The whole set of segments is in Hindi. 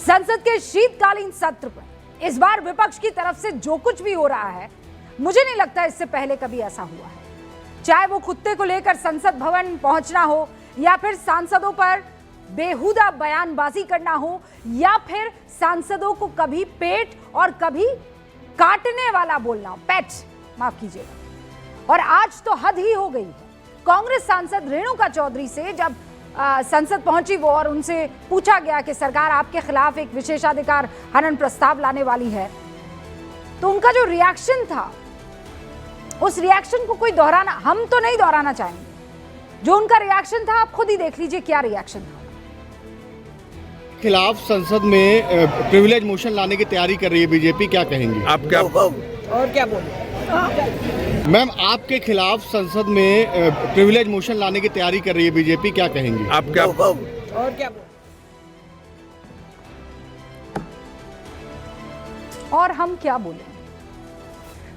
संसद के शीतकालीन सत्र में इस बार विपक्ष की तरफ से जो कुछ भी हो रहा है, मुझे नहीं लगता इससे पहले कभी ऐसा हुआ है। चाहे वो कुत्ते को लेकर संसद भवन पहुंचना हो, या फिर सांसदों पर बेहुदा बयानबाजी करना हो, या फिर सांसदों को कभी पेट और कभी काटने वाला बोलना हो, पेट माफ कीजिएगा। और आज तो हद ही हो गई है। कांग्रेस सांसद रेणुका चौधरी से जब संसद पहुंची वो और उनसे पूछा गया कि सरकार आपके खिलाफ एक विशेषाधिकार हनन प्रस्ताव लाने वाली है, तो उनका जो रिएक्शन था, उस रिएक्शन को कोई दोहराना, हम तो नहीं दोहराना चाहेंगे। जो उनका रिएक्शन था आप खुद ही देख लीजिए क्या रिएक्शन था। खिलाफ संसद में प्रिविलेज मोशन लाने की तैयारी कर रही है बीजेपी, क्या कहेंगी आप? क्या और क्या बोले मैम, आपके खिलाफ संसद में प्रिविलेज मोशन लाने की तैयारी कर रही है बीजेपी, क्या कहेंगी आप? क्या और क्या बोले और हम क्या बोले?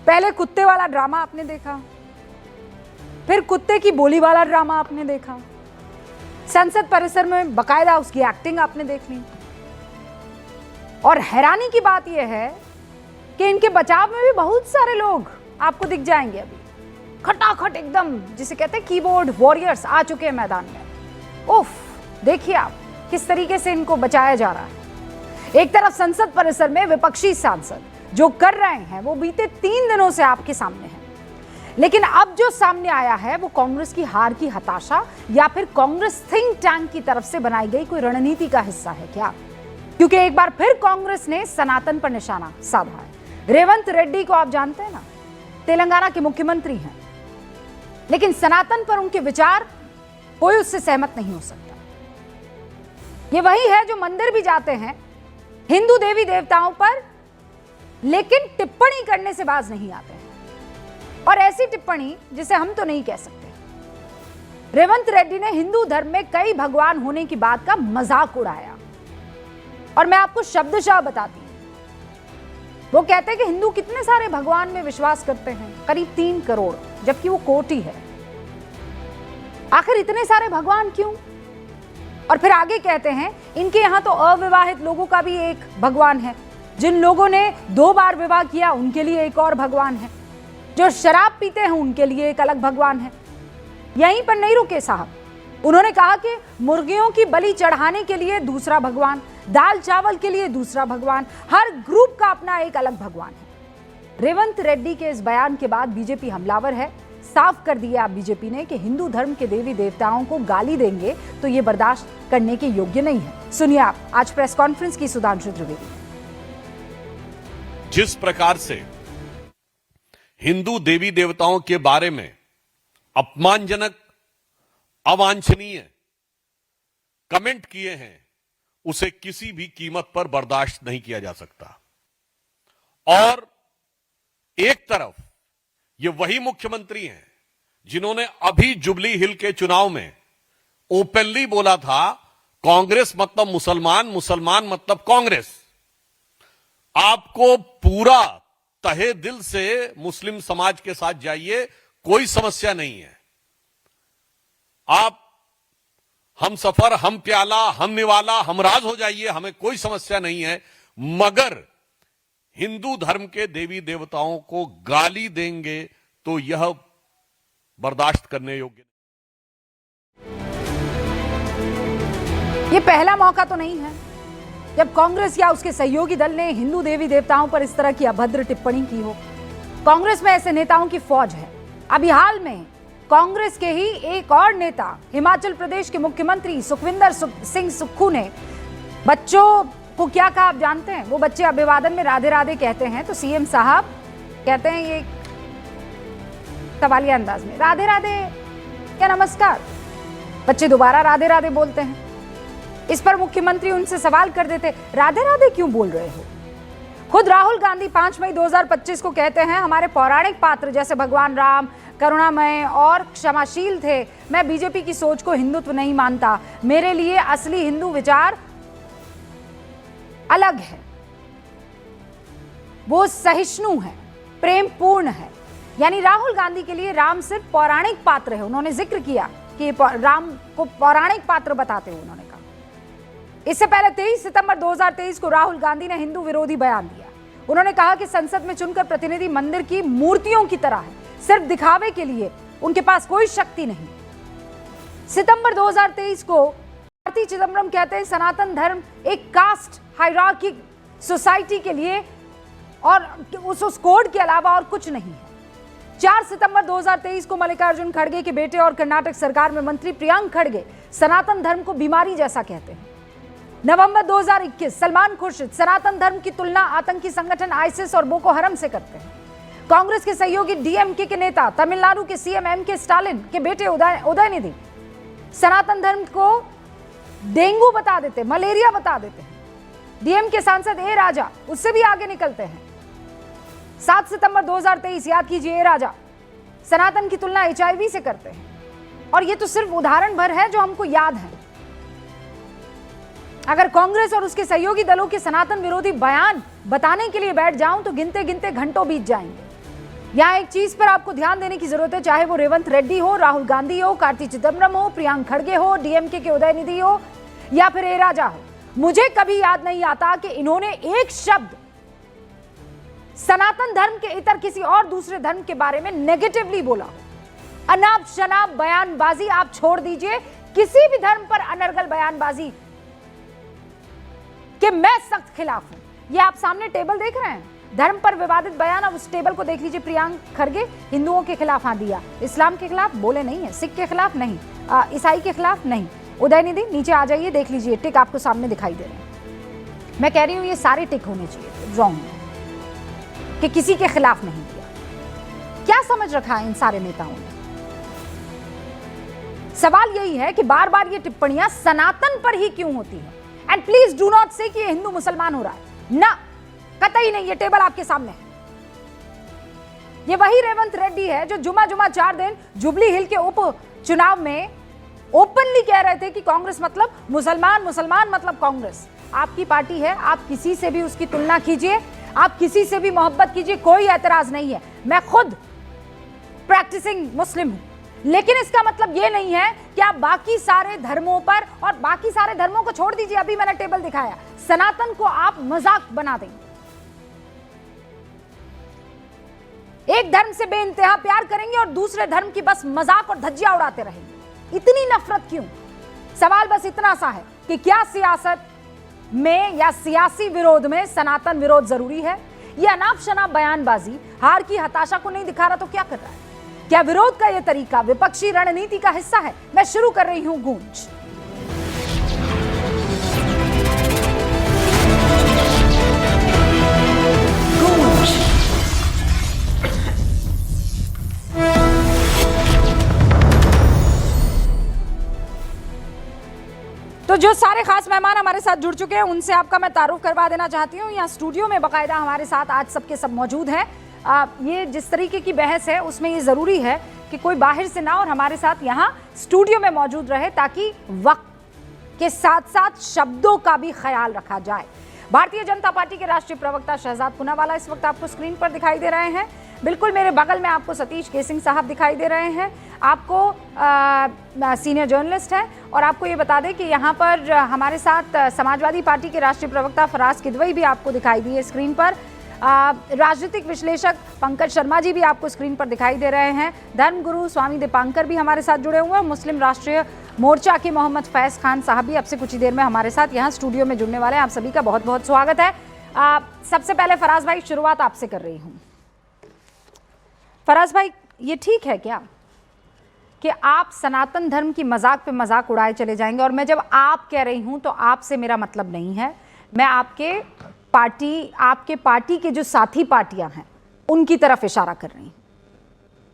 पहले कुत्ते वाला ड्रामा आपने देखा, फिर कुत्ते की बोली वाला ड्रामा आपने देखा, संसद परिसर में बकायदा उसकी एक्टिंग आपने देख ली। और हैरानी की बात यह है कि इनके बचाव में भी बहुत सारे लोग आपको दिख जाएंगे। अभी खटाखट एकदम, जिसे कहते हैं कीबोर्ड वॉरियर्स, आ चुके हैं मैदान में। उफ, देखिए आप किस तरीके से इनको बचाया जा रहा है। एक तरफ संसद परिसर में विपक्षी सांसद जो कर रहे हैं वो बीते 3 दिनों से आपके सामने है, लेकिन अब जो सामने आया है वो कांग्रेस की हार की हताशा या फिर कांग्रेस थिंक टैंक की तरफ से बनाई गई कोई रणनीति का हिस्सा है क्या? क्योंकि एक बार फिर कांग्रेस ने सनातन पर निशाना साधा है। रेवंत रेड्डी को आप जानते हैं ना, तेलंगाना के मुख्यमंत्री हैं, लेकिन सनातन पर उनके विचार कोई उससे सहमत नहीं हो सकता। ये वही है जो मंदिर भी जाते हैं हिंदू देवी देवताओं पर, लेकिन टिप्पणी करने से बाज नहीं आते हैं, और ऐसी टिप्पणी जिसे हम तो नहीं कह सकते। रेवंत रेड्डी ने हिंदू धर्म में कई भगवान होने की बात का मजाक उड़ाया, और मैं आपको शब्दशः बताती हूं। वो कहते हैं कि हिंदू कितने सारे भगवान में विश्वास करते हैं, करीब 3 करोड़, जबकि वो कोटि है। आखिर इतने सारे भगवान क्यों? और फिर आगे कहते हैं इनके यहां तो अविवाहित लोगों का भी एक भगवान है, जिन लोगों ने 2 बार विवाह किया उनके लिए एक और भगवान है, जो शराब पीते हैं उनके लिए एक अलग भगवान है। यहीं पर नहीं रुके साहब, उन्होंने कहा कि मुर्गियों की बलि चढ़ाने के लिए दूसरा भगवान, दाल चावल के लिए दूसरा भगवान, हर ग्रुप का अपना एक अलग भगवान है। रेवंत रेड्डी के इस बयान के बाद बीजेपी हमलावर है। साफ कर दिया बीजेपी ने कि हिंदू धर्म के देवी देवताओं को गाली देंगे तो ये बर्दाश्त करने के योग्य नहीं है। सुनिए आप आज प्रेस कॉन्फ्रेंस की सुधांशु त्रिवेदी। जिस प्रकार से हिंदू देवी देवताओं के बारे में अपमानजनक, अवांछनीय कमेंट किए हैं, उसे किसी भी कीमत पर बर्दाश्त नहीं किया जा सकता। और एक तरफ ये वही मुख्यमंत्री हैं जिन्होंने अभी जुबली हिल के चुनाव में ओपनली बोला था कांग्रेस मतलब मुसलमान, मुसलमान मतलब कांग्रेस। आपको पूरा तहे दिल से मुस्लिम समाज के साथ जाइए, कोई समस्या नहीं है। आप हम सफर, हम प्याला, हम निवाला, हम राज हो जाइए, हमें कोई समस्या नहीं है। मगर हिंदू धर्म के देवी देवताओं को गाली देंगे तो यह बर्दाश्त करने योग्य नहीं। ये पहला मौका तो नहीं है जब कांग्रेस या उसके सहयोगी दल ने हिंदू देवी देवताओं पर इस तरह की अभद्र टिप्पणी की हो। कांग्रेस में ऐसे नेताओं की फौज है। अभी हाल में कांग्रेस के ही एक और नेता, हिमाचल प्रदेश के मुख्यमंत्री सुखविंदर सिंह सुक्खू ने बच्चों को क्या कहा आप जानते हैं? वो बच्चे अभिवादन में राधे राधे कहते हैं तो सीएम साहब कहते हैं ये सवालिया अंदाज में, राधे राधे क्या नमस्कार। बच्चे दोबारा राधे राधे बोलते हैं। इस पर मुख्यमंत्री उनसे सवाल कर देते, राधे राधे क्यों बोल रहे हो? खुद राहुल गांधी 5 मई 2025 को कहते हैं हमारे पौराणिक पात्र जैसे भगवान राम करुणामय और क्षमाशील थे। मैं बीजेपी की सोच को हिंदुत्व नहीं मानता, मेरे लिए असली हिंदू विचार अलग है, वो सहिष्णु है, प्रेम पूर्ण है। यानी राहुल गांधी के लिए राम सिर्फ पौराणिक पात्र है। उन्होंने जिक्र किया कि राम को पौराणिक पात्र बताते हुए उन्होंने कहा इससे पहले 23 सितंबर 2023 को राहुल गांधी ने हिंदू विरोधी बयान दिया। उन्होंने कहा कि संसद में चुनकर प्रतिनिधि मंदिर की मूर्तियों की तरह है, सिर्फ दिखावे के लिए, उनके पास कोई शक्ति नहीं। सितंबर 2023 को कार्ति चिदम्बरम कहते हैं सनातन धर्म एक कास्ट हायरार्की सोसाइटी के लिए और उस कोड के अलावा और कुछ नहीं है। 4 सितंबर 2023 को मल्लिकार्जुन खड़गे के बेटे और कर्नाटक सरकार में मंत्री प्रियांक खड़गे सनातन धर्म को बीमारी जैसा कहते हैं। नवंबर 2021 सलमान खुर्शीद सनातन धर्म की तुलना आतंकी संगठन आईसिस और बोको हरम से करते हैं। कांग्रेस के सहयोगी डीएमके के नेता तमिलनाडु के सीएम एमके स्टालिन के बेटे उदयनिधि सनातन धर्म को डेंगू बता देते, मलेरिया बता देते हैं। डीएमके सांसद ए राजा उससे भी आगे निकलते हैं। 7 सितंबर 2023 याद कीजिए, ए राजा सनातन की तुलना एचआईवी से करते हैं। और ये तो सिर्फ उदाहरण भर है जो हमको याद है। अगर कांग्रेस और उसके सहयोगी दलों के सनातन विरोधी बयान बताने के लिए बैठ जाऊं तो गिनते गिनते घंटों बीत जाएंगे। यहां एक चीज पर आपको ध्यान देने की जरूरत है, चाहे वो रेवंत रेड्डी हो, राहुल गांधी हो, कार्ति चिदम्बरम हो, प्रियांक खड़गे हो, डीएमके के उदयनिधि हो या फिर ए राजा हो, मुझे कभी याद नहीं आता कि इन्होंने एक शब्द सनातन धर्म के इतर किसी और दूसरे धर्म के बारे में नेगेटिवली बोला हो। अनाप शनाप बयानबाजी आप छोड़ दीजिए, किसी भी धर्म पर अनर्गल बयानबाजी कि मैं सख्त खिलाफ हूं। ये आप सामने टेबल देख रहे हैं, धर्म पर विवादित बयान, अब उस टेबल को देख लीजिए। प्रियांक खड़गे हिंदुओं के खिलाफ हाथ दिया, इस्लाम के खिलाफ बोले नहीं है, सिख के खिलाफ नहीं, ईसाई के खिलाफ नहीं। उदयनिधि नीचे आ जाइए, देख लीजिए टिक आपको सामने दिखाई दे रहे हैं। मैं कह रही हूं ये सारे टिक होने चाहिए, रॉन्ग है कि किसी के खिलाफ नहीं दिया। क्या समझ रखा है इन सारे नेताओं ने? सवाल यही है कि बार बार ये टिप्पणियां सनातन पर ही क्यों होती है। एंड प्लीज डू नॉट से कि ये हिंदू मुसलमान हो रहा है, ना, कतई नहीं। ये टेबल आपके सामने है। ये वही रेवंत रेड्डी है जो जुमा 4 दिन जुबली हिल के उप चुनाव में ओपनली कह रहे थे कि कांग्रेस मतलब मुसलमान, मुसलमान मतलब कांग्रेस। आपकी पार्टी है, आप किसी से भी उसकी तुलना कीजिए, आप किसी से भी मोहब्बत कीजिए, कोई ऐतराज नहीं है। मैं खुद प्रैक्टिसिंग मुस्लिम हूं, लेकिन इसका मतलब यह नहीं है कि आप बाकी सारे धर्मों पर, और बाकी सारे धर्मों को छोड़ दीजिए, अभी मैंने टेबल दिखाया, सनातन को आप मजाक बना देंगे। एक धर्म से बेइंतहा प्यार करेंगे और दूसरे धर्म की बस मजाक और धज्जियां उड़ाते रहेंगे। इतनी नफरत क्यों? सवाल बस इतना सा है कि क्या सियासत में या सियासी विरोध में सनातन विरोध जरूरी है? यह अनाप शनाप बयानबाजी हार की हताशा को नहीं दिखा रहा तो क्या कर रहा है? क्या विरोध का यह तरीका विपक्षी रणनीति का हिस्सा है? मैं शुरू कर रही हूं गूंज। तो जो सारे खास मेहमान हमारे साथ जुड़ चुके हैं उनसे आपका मैं तारुफ करवा देना चाहती हूँ। यहाँ स्टूडियो में बाकायदा हमारे साथ आज सबके सब मौजूद हैं। ये जिस तरीके की बहस है उसमें ये ज़रूरी है कि कोई बाहर से ना और हमारे साथ यहाँ स्टूडियो में मौजूद रहे, ताकि वक्त के साथ साथ शब्दों का भी ख्याल रखा जाए। भारतीय जनता पार्टी के राष्ट्रीय प्रवक्ता शहजाद पूनावाला इस वक्त आपको स्क्रीन पर दिखाई दे रहे हैं। बिल्कुल मेरे बगल में आपको सतीश केसिंग साहब दिखाई दे रहे हैं, आपको सीनियर जर्नलिस्ट हैं। और आपको ये बता दें कि यहाँ पर हमारे साथ समाजवादी पार्टी के राष्ट्रीय प्रवक्ता फराज किदवई भी आपको दिखाई दिए स्क्रीन पर। राजनीतिक विश्लेषक पंकज शर्मा जी भी आपको स्क्रीन पर दिखाई दे रहे हैं। धर्मगुरु स्वामी दीपांकर भी हमारे साथ जुड़े हुए हैं। मुस्लिम राष्ट्रीय मोर्चा के मोहम्मद फैज खान साहब भी अब से कुछ ही देर में हमारे साथ यहाँ स्टूडियो में जुड़ने वाले हैं। आप सभी का बहुत बहुत स्वागत है। सबसे पहले फराज भाई, शुरुआत आपसे कर रही हूँ। फराज भाई, ये ठीक है क्या कि आप सनातन धर्म की मजाक पे मजाक उड़ाए चले जाएंगे? और मैं जब आप कह रही हूं तो आपसे मेरा मतलब नहीं है, मैं आपके पार्टी के जो साथी पार्टियां हैं उनकी तरफ इशारा कर रही हूं।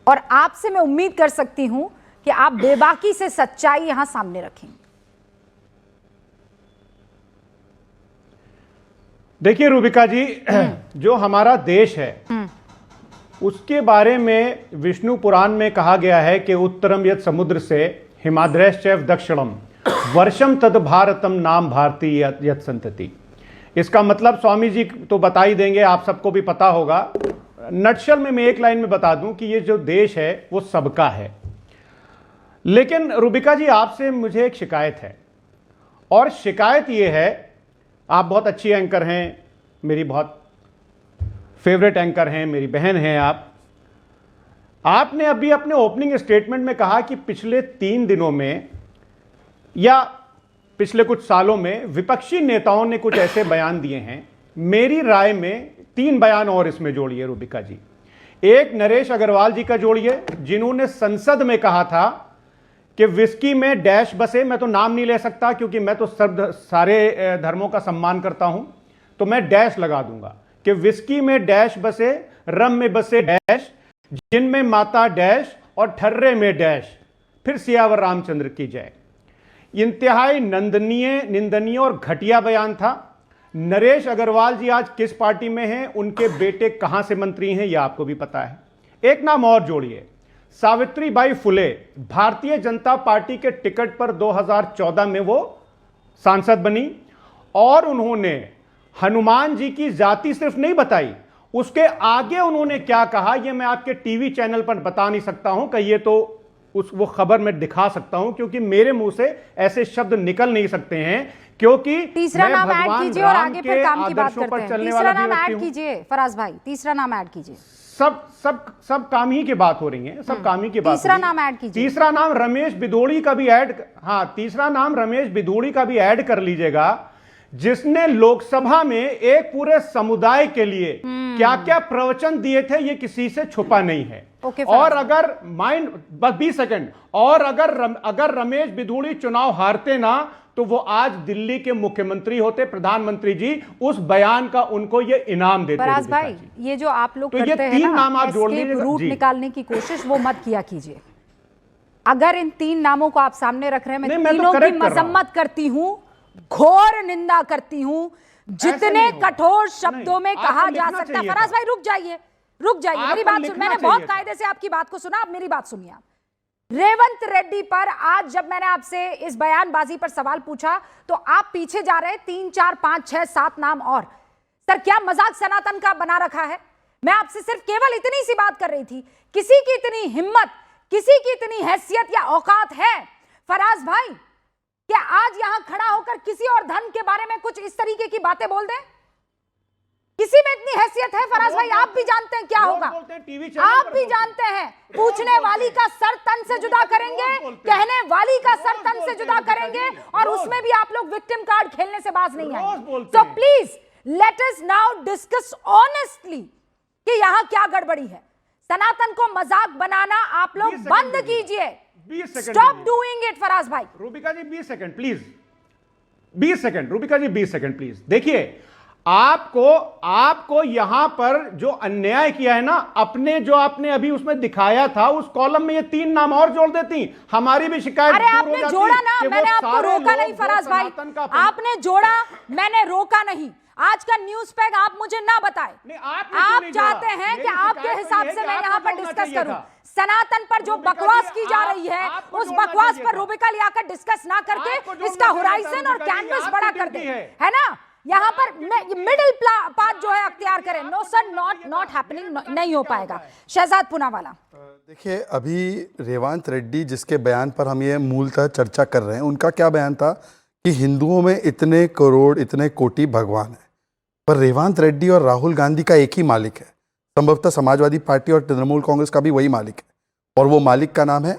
और आपसे मैं उम्मीद कर सकती हूं कि आप बेबाकी से सच्चाई यहां सामने रखेंगे। देखिए रूबिका जी, जो हमारा देश है उसके बारे में विष्णु पुराण में कहा गया है कि उत्तरम यत् समुद्र से हिमाद्रैश्चैव दक्षिणम वर्षम तद भारतम नाम भारती यत् संतति। इसका मतलब स्वामी जी तो बता ही देंगे, आप सबको भी पता होगा। नटशल में मैं एक लाइन में बता दूं कि ये जो देश है वो सबका है। लेकिन रूबिका जी, आपसे मुझे एक शिकायत है, और शिकायत ये है, आप बहुत अच्छी एंकर हैं, मेरी बहुत फेवरेट एंकर हैं, मेरी बहन हैं आप। आपने अभी अपने ओपनिंग स्टेटमेंट में कहा कि पिछले 3 दिनों में या पिछले कुछ सालों में विपक्षी नेताओं ने कुछ ऐसे बयान दिए हैं। मेरी राय में 3 बयान और इसमें जोड़िए रूबिका जी। एक नरेश अग्रवाल जी का जोड़िए, जिन्होंने संसद में कहा था कि विस्की में डैश बसे। मैं तो नाम नहीं ले सकता क्योंकि मैं तो सारे धर्मों का सम्मान करता हूं, तो मैं डैश लगा दूंगा कि विस्की में डैश बसे, रम में बसे डैश, जिनमें माता डैश और ठर्रे में डैश, फिर सियावर रामचंद्र की जय। इंतहाई निंदनीय और घटिया बयान था। नरेश अग्रवाल जी आज किस पार्टी में हैं, उनके बेटे कहां से मंत्री हैं, यह आपको भी पता है। एक नाम और जोड़िए, सावित्रीबाई फुले, भारतीय जनता पार्टी के टिकट पर 2014 में वो सांसद बनी और उन्होंने हनुमान जी की जाति सिर्फ नहीं बताई, उसके आगे उन्होंने क्या कहा यह मैं आपके टीवी चैनल पर बता नहीं सकता हूं। कहिए तो वो खबर मैं दिखा सकता हूं, क्योंकि मेरे मुंह से ऐसे शब्द निकल नहीं सकते हैं, क्योंकि तीसरा नाम ऐड भगवान कीजिए और राम आगे के फिर काम की बात आदर्शों करते पर हैं। चलने तीसरा वाला नाम व्यक्ति ऐड हूं। कीजिए फराज भाई, तीसरा नाम ऐड कीजिए। सब काम ही की बात हो रही है, सब काम ही की बात। तीसरा नाम ऐड कीजिए। तीसरा नाम रमेश बिदोड़ी का भी ऐड, हाँ तीसरा नाम रमेश बिदोड़ी का भी ऐड कर लीजिएगा, जिसने लोकसभा में एक पूरे समुदाय के लिए क्या क्या प्रवचन दिए थे, ये किसी से छुपा नहीं है। और अगर बस 20 सेकंड, और अगर रमेश बिदोड़ी चुनाव हारते ना, तो वो आज दिल्ली के मुख्यमंत्री होते, प्रधानमंत्री जी उस बयान का उनको ये इनाम देते। फराज भाई, ये जो आप लोग तो करते ये हैं 3 नाम आप ना, जोड़ एस्केप लीजिएगा रूट जी। निकालने की कोशिश वो मत किया कीजिए। अगर इन 3 नामों को आप सामने रख रहे हैं, मैं तो तीनों की correct कर रहा हूं। मजम्मत करती हूं, घोर निंदा करती हूं, जितने कठोर शब्दों में आपको कहा जा लिखना सकता है। चाहिए फराज था। भाई रुक जाइए, मेरी आपको बात लिखना मैंने चाहिए बहुत था। कायदे से आपकी बात को सुना, अब मेरी बात सुनिए आप। रेवंत रेड्डी पर आज जब मैंने आपसे इस बयानबाजी पर सवाल पूछा, तो आप पीछे जा रहे हैं 3, 4, 5, 6, 7 नाम और। सर क्या मजाक सनातन का बना रखा है? मैं आपसे सिर्फ केवल इतनी सी बात कर रही थी, किसी की इतनी हिम्मत, किसी की इतनी हैसियत या औकात है फराज भाई, क्या आज यहां खड़ा होकर किसी और धर्म के बारे में कुछ इस तरीके की बातें बोल दें? किसी में इतनी हैसियत है फराज भाई? आप भी जानते हैं क्या होगा, आप भी जानते हैं। पूछने वाली का सर तन से जुदा करेंगे, कहने वाली का सर तन से जुदा करेंगे, और उसमें भी आप लोग विक्टिम कार्ड खेलने से बाज नहीं आएंगे। So please let us now discuss honestly कि यहां क्या गड़बड़ी है। सनातन को मजाक बनाना आप लोग बंद कीजिए। स्टॉप डूइंग इट फराज भाई। Rubika ji 20 second please, 20 second Rubika ji 20 second please. देखिए आपको यहां पर जो अन्याय किया है ना, आपने अभी उसमें दिखाया था, उस कॉलम में ये 3 नाम और जोड़ देती, हमारी भी शिकायत। अरे आपने जोड़ा ना, मैंने आपको रोका नहीं फराज भाई, आपने जोड़ा, मैंने रोका नहीं। आज का न्यूज पैक आप मुझे ना बताएं। आप चाहते हैं कि आपके हिसाब से मैं यहाँ पर डिस्कस करूं। सनातन पर जो बकवास की जा रही है, उस बकवास पर रूबिका लियाकत डिस्कस ना करके इसका होराइजन और कैनवस बड़ा कर दे, है ना? यहाँ पर मिडिल पाथ जो है अख्तियार करें। नो सर, नॉट हैपनिंग, नहीं हो पाएगा। शहजाद पूनावाला, देखिए अभी रेवंत रेड्डी जिसके बयान पर हम ये मूलतः चर्चा कर रहे हैं, उनका क्या बयान था कि हिंदुओं में इतने करोड़, इतने कोटि भगवान है, पर रेवंत रेड्डी और राहुल गांधी का एक ही मालिक है। संभवतः समाजवादी पार्टी और तृणमूल कांग्रेस का भी वही मालिक है, और वो मालिक का नाम है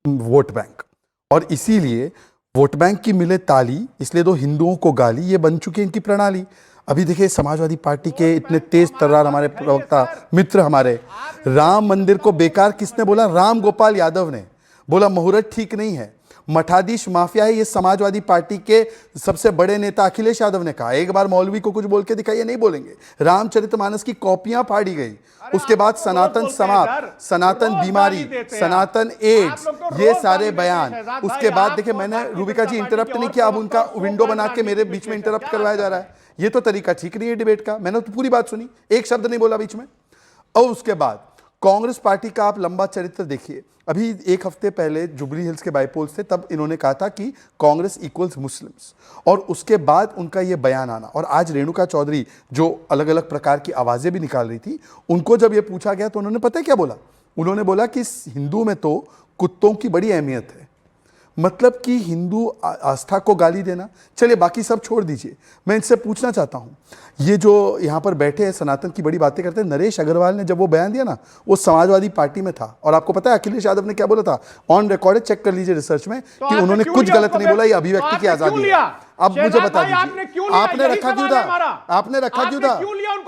वोट बैंक। और इसीलिए वोट बैंक की मिले ताली, इसलिए तो हिंदुओं को गाली, ये बन चुकी है इनकी प्रणाली। अभी देखिए समाजवादी पार्टी के इतने तेज तर्रार हमारे प्रवक्ता मित्र, हमारे राम मंदिर को बेकार किसने बोला? राम गोपाल यादव ने बोला मुहूर्त ठीक नहीं है, मठाधीश माफिया है, ये समाजवादी पार्टी के सबसे बड़े नेता अखिलेश यादव ने कहा। एक बार मौलवी को कुछ बोल के दिखाइए, नहीं बोलेंगे। रामचरितमानस की कॉपियां फाड़ी गई, उसके बाद सनातन समाप्त, सनातन बीमारी, सनातन एड्स, ये सारे बयान। उसके बाद देखिए, मैंने रूबिका जी इंटरप्ट नहीं किया, अब उनका विंडो बना के मेरे बीच में इंटरप्ट करवाया जा रहा है। ये तो तरीका ठीक नहीं है डिबेट का। मैंने तो पूरी बात सुनी, एक शब्द नहीं बोला बीच में। और उसके बाद कांग्रेस पार्टी का आप लंबा चरित्र देखिए। अभी 1 हफ्ते पहले जुबली हिल्स के बाईपोल्स थे, तब इन्होंने कहा था कि कांग्रेस इक्वल्स मुस्लिम्स, और उसके बाद उनका ये बयान आना। और आज रेणुका चौधरी जो अलग अलग प्रकार की आवाज़ें भी निकाल रही थी, उनको जब ये पूछा गया तो उन्होंने पता है क्या बोला? उन्होंने बोला कि हिंदू में तो कुत्तों की बड़ी अहमियत है, मतलब कि हिंदू आस्था को गाली देना। चलिए बाकी सब छोड़ दीजिए, मैं इनसे पूछना चाहता हूँ, ये जो यहाँ पर बैठे हैं सनातन की बड़ी बातें करते हैं, नरेश अग्रवाल ने जब वो बयान दिया ना, वो समाजवादी पार्टी में था, और आपको पता है अखिलेश यादव ने क्या बोला था, ऑन रिकॉर्ड, चेक कर लीजिए रिसर्च में, कि उन्होंने कुछ गलत नहीं बोला, ये अभिव्यक्ति की आजादी है। अब मुझे बता दीजिए, आपने रखा क्यों था, आपने रखा क्यों था,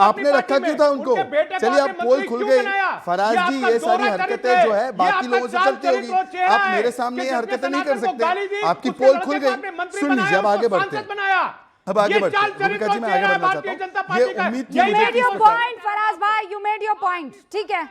आपने रखा क्यों था उनको? चलिए अब पोल खुल गई, फराज जी ये सारी हरकतें जो है बाकी लोगों से चलती होगी, आप मेरे सामने ये हरकतें नहीं कर सकते, आपकी पोल खुल गई। सुन लीजिए, अब आगे बढ़ते हैं, अब आगे बढ़ते हैं। रूबिका जी, मैं आगे बढ़ना चाहता हूं, ये उम्मीद थी मुझे कि फराज भाई, यू मेड योर पॉइंट, ठीक है।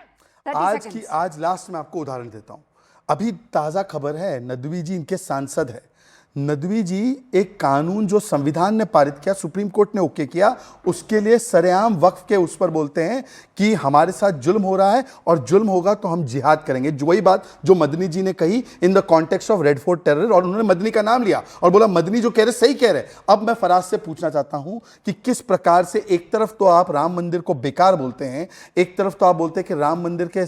आज लास्ट में आपको उदाहरण देता हूं। अभी ताजा खबर है, नदवी जी इनके सांसद है। नदवी जी एक कानून जो संविधान ने पारित किया, सुप्रीम कोर्ट ने ओके किया, उसके लिए सरेआम वक्फ के उस पर बोलते हैं कि हमारे साथ जुल्म हो रहा है और जुल्म होगा तो हम जिहाद करेंगे। जो वही बात जो मदनी जी ने कही in the context of red fort terror, और उन्होंने मदनी का नाम लिया और बोला मदनी जो कह रहे सही कह रहे। अब मैं फराज से पूछना चाहता हूं कि किस प्रकार से एक तरफ तो आप राम मंदिर को बेकार बोलते हैं, एक तरफ तो आप बोलते हैं कि राम मंदिर के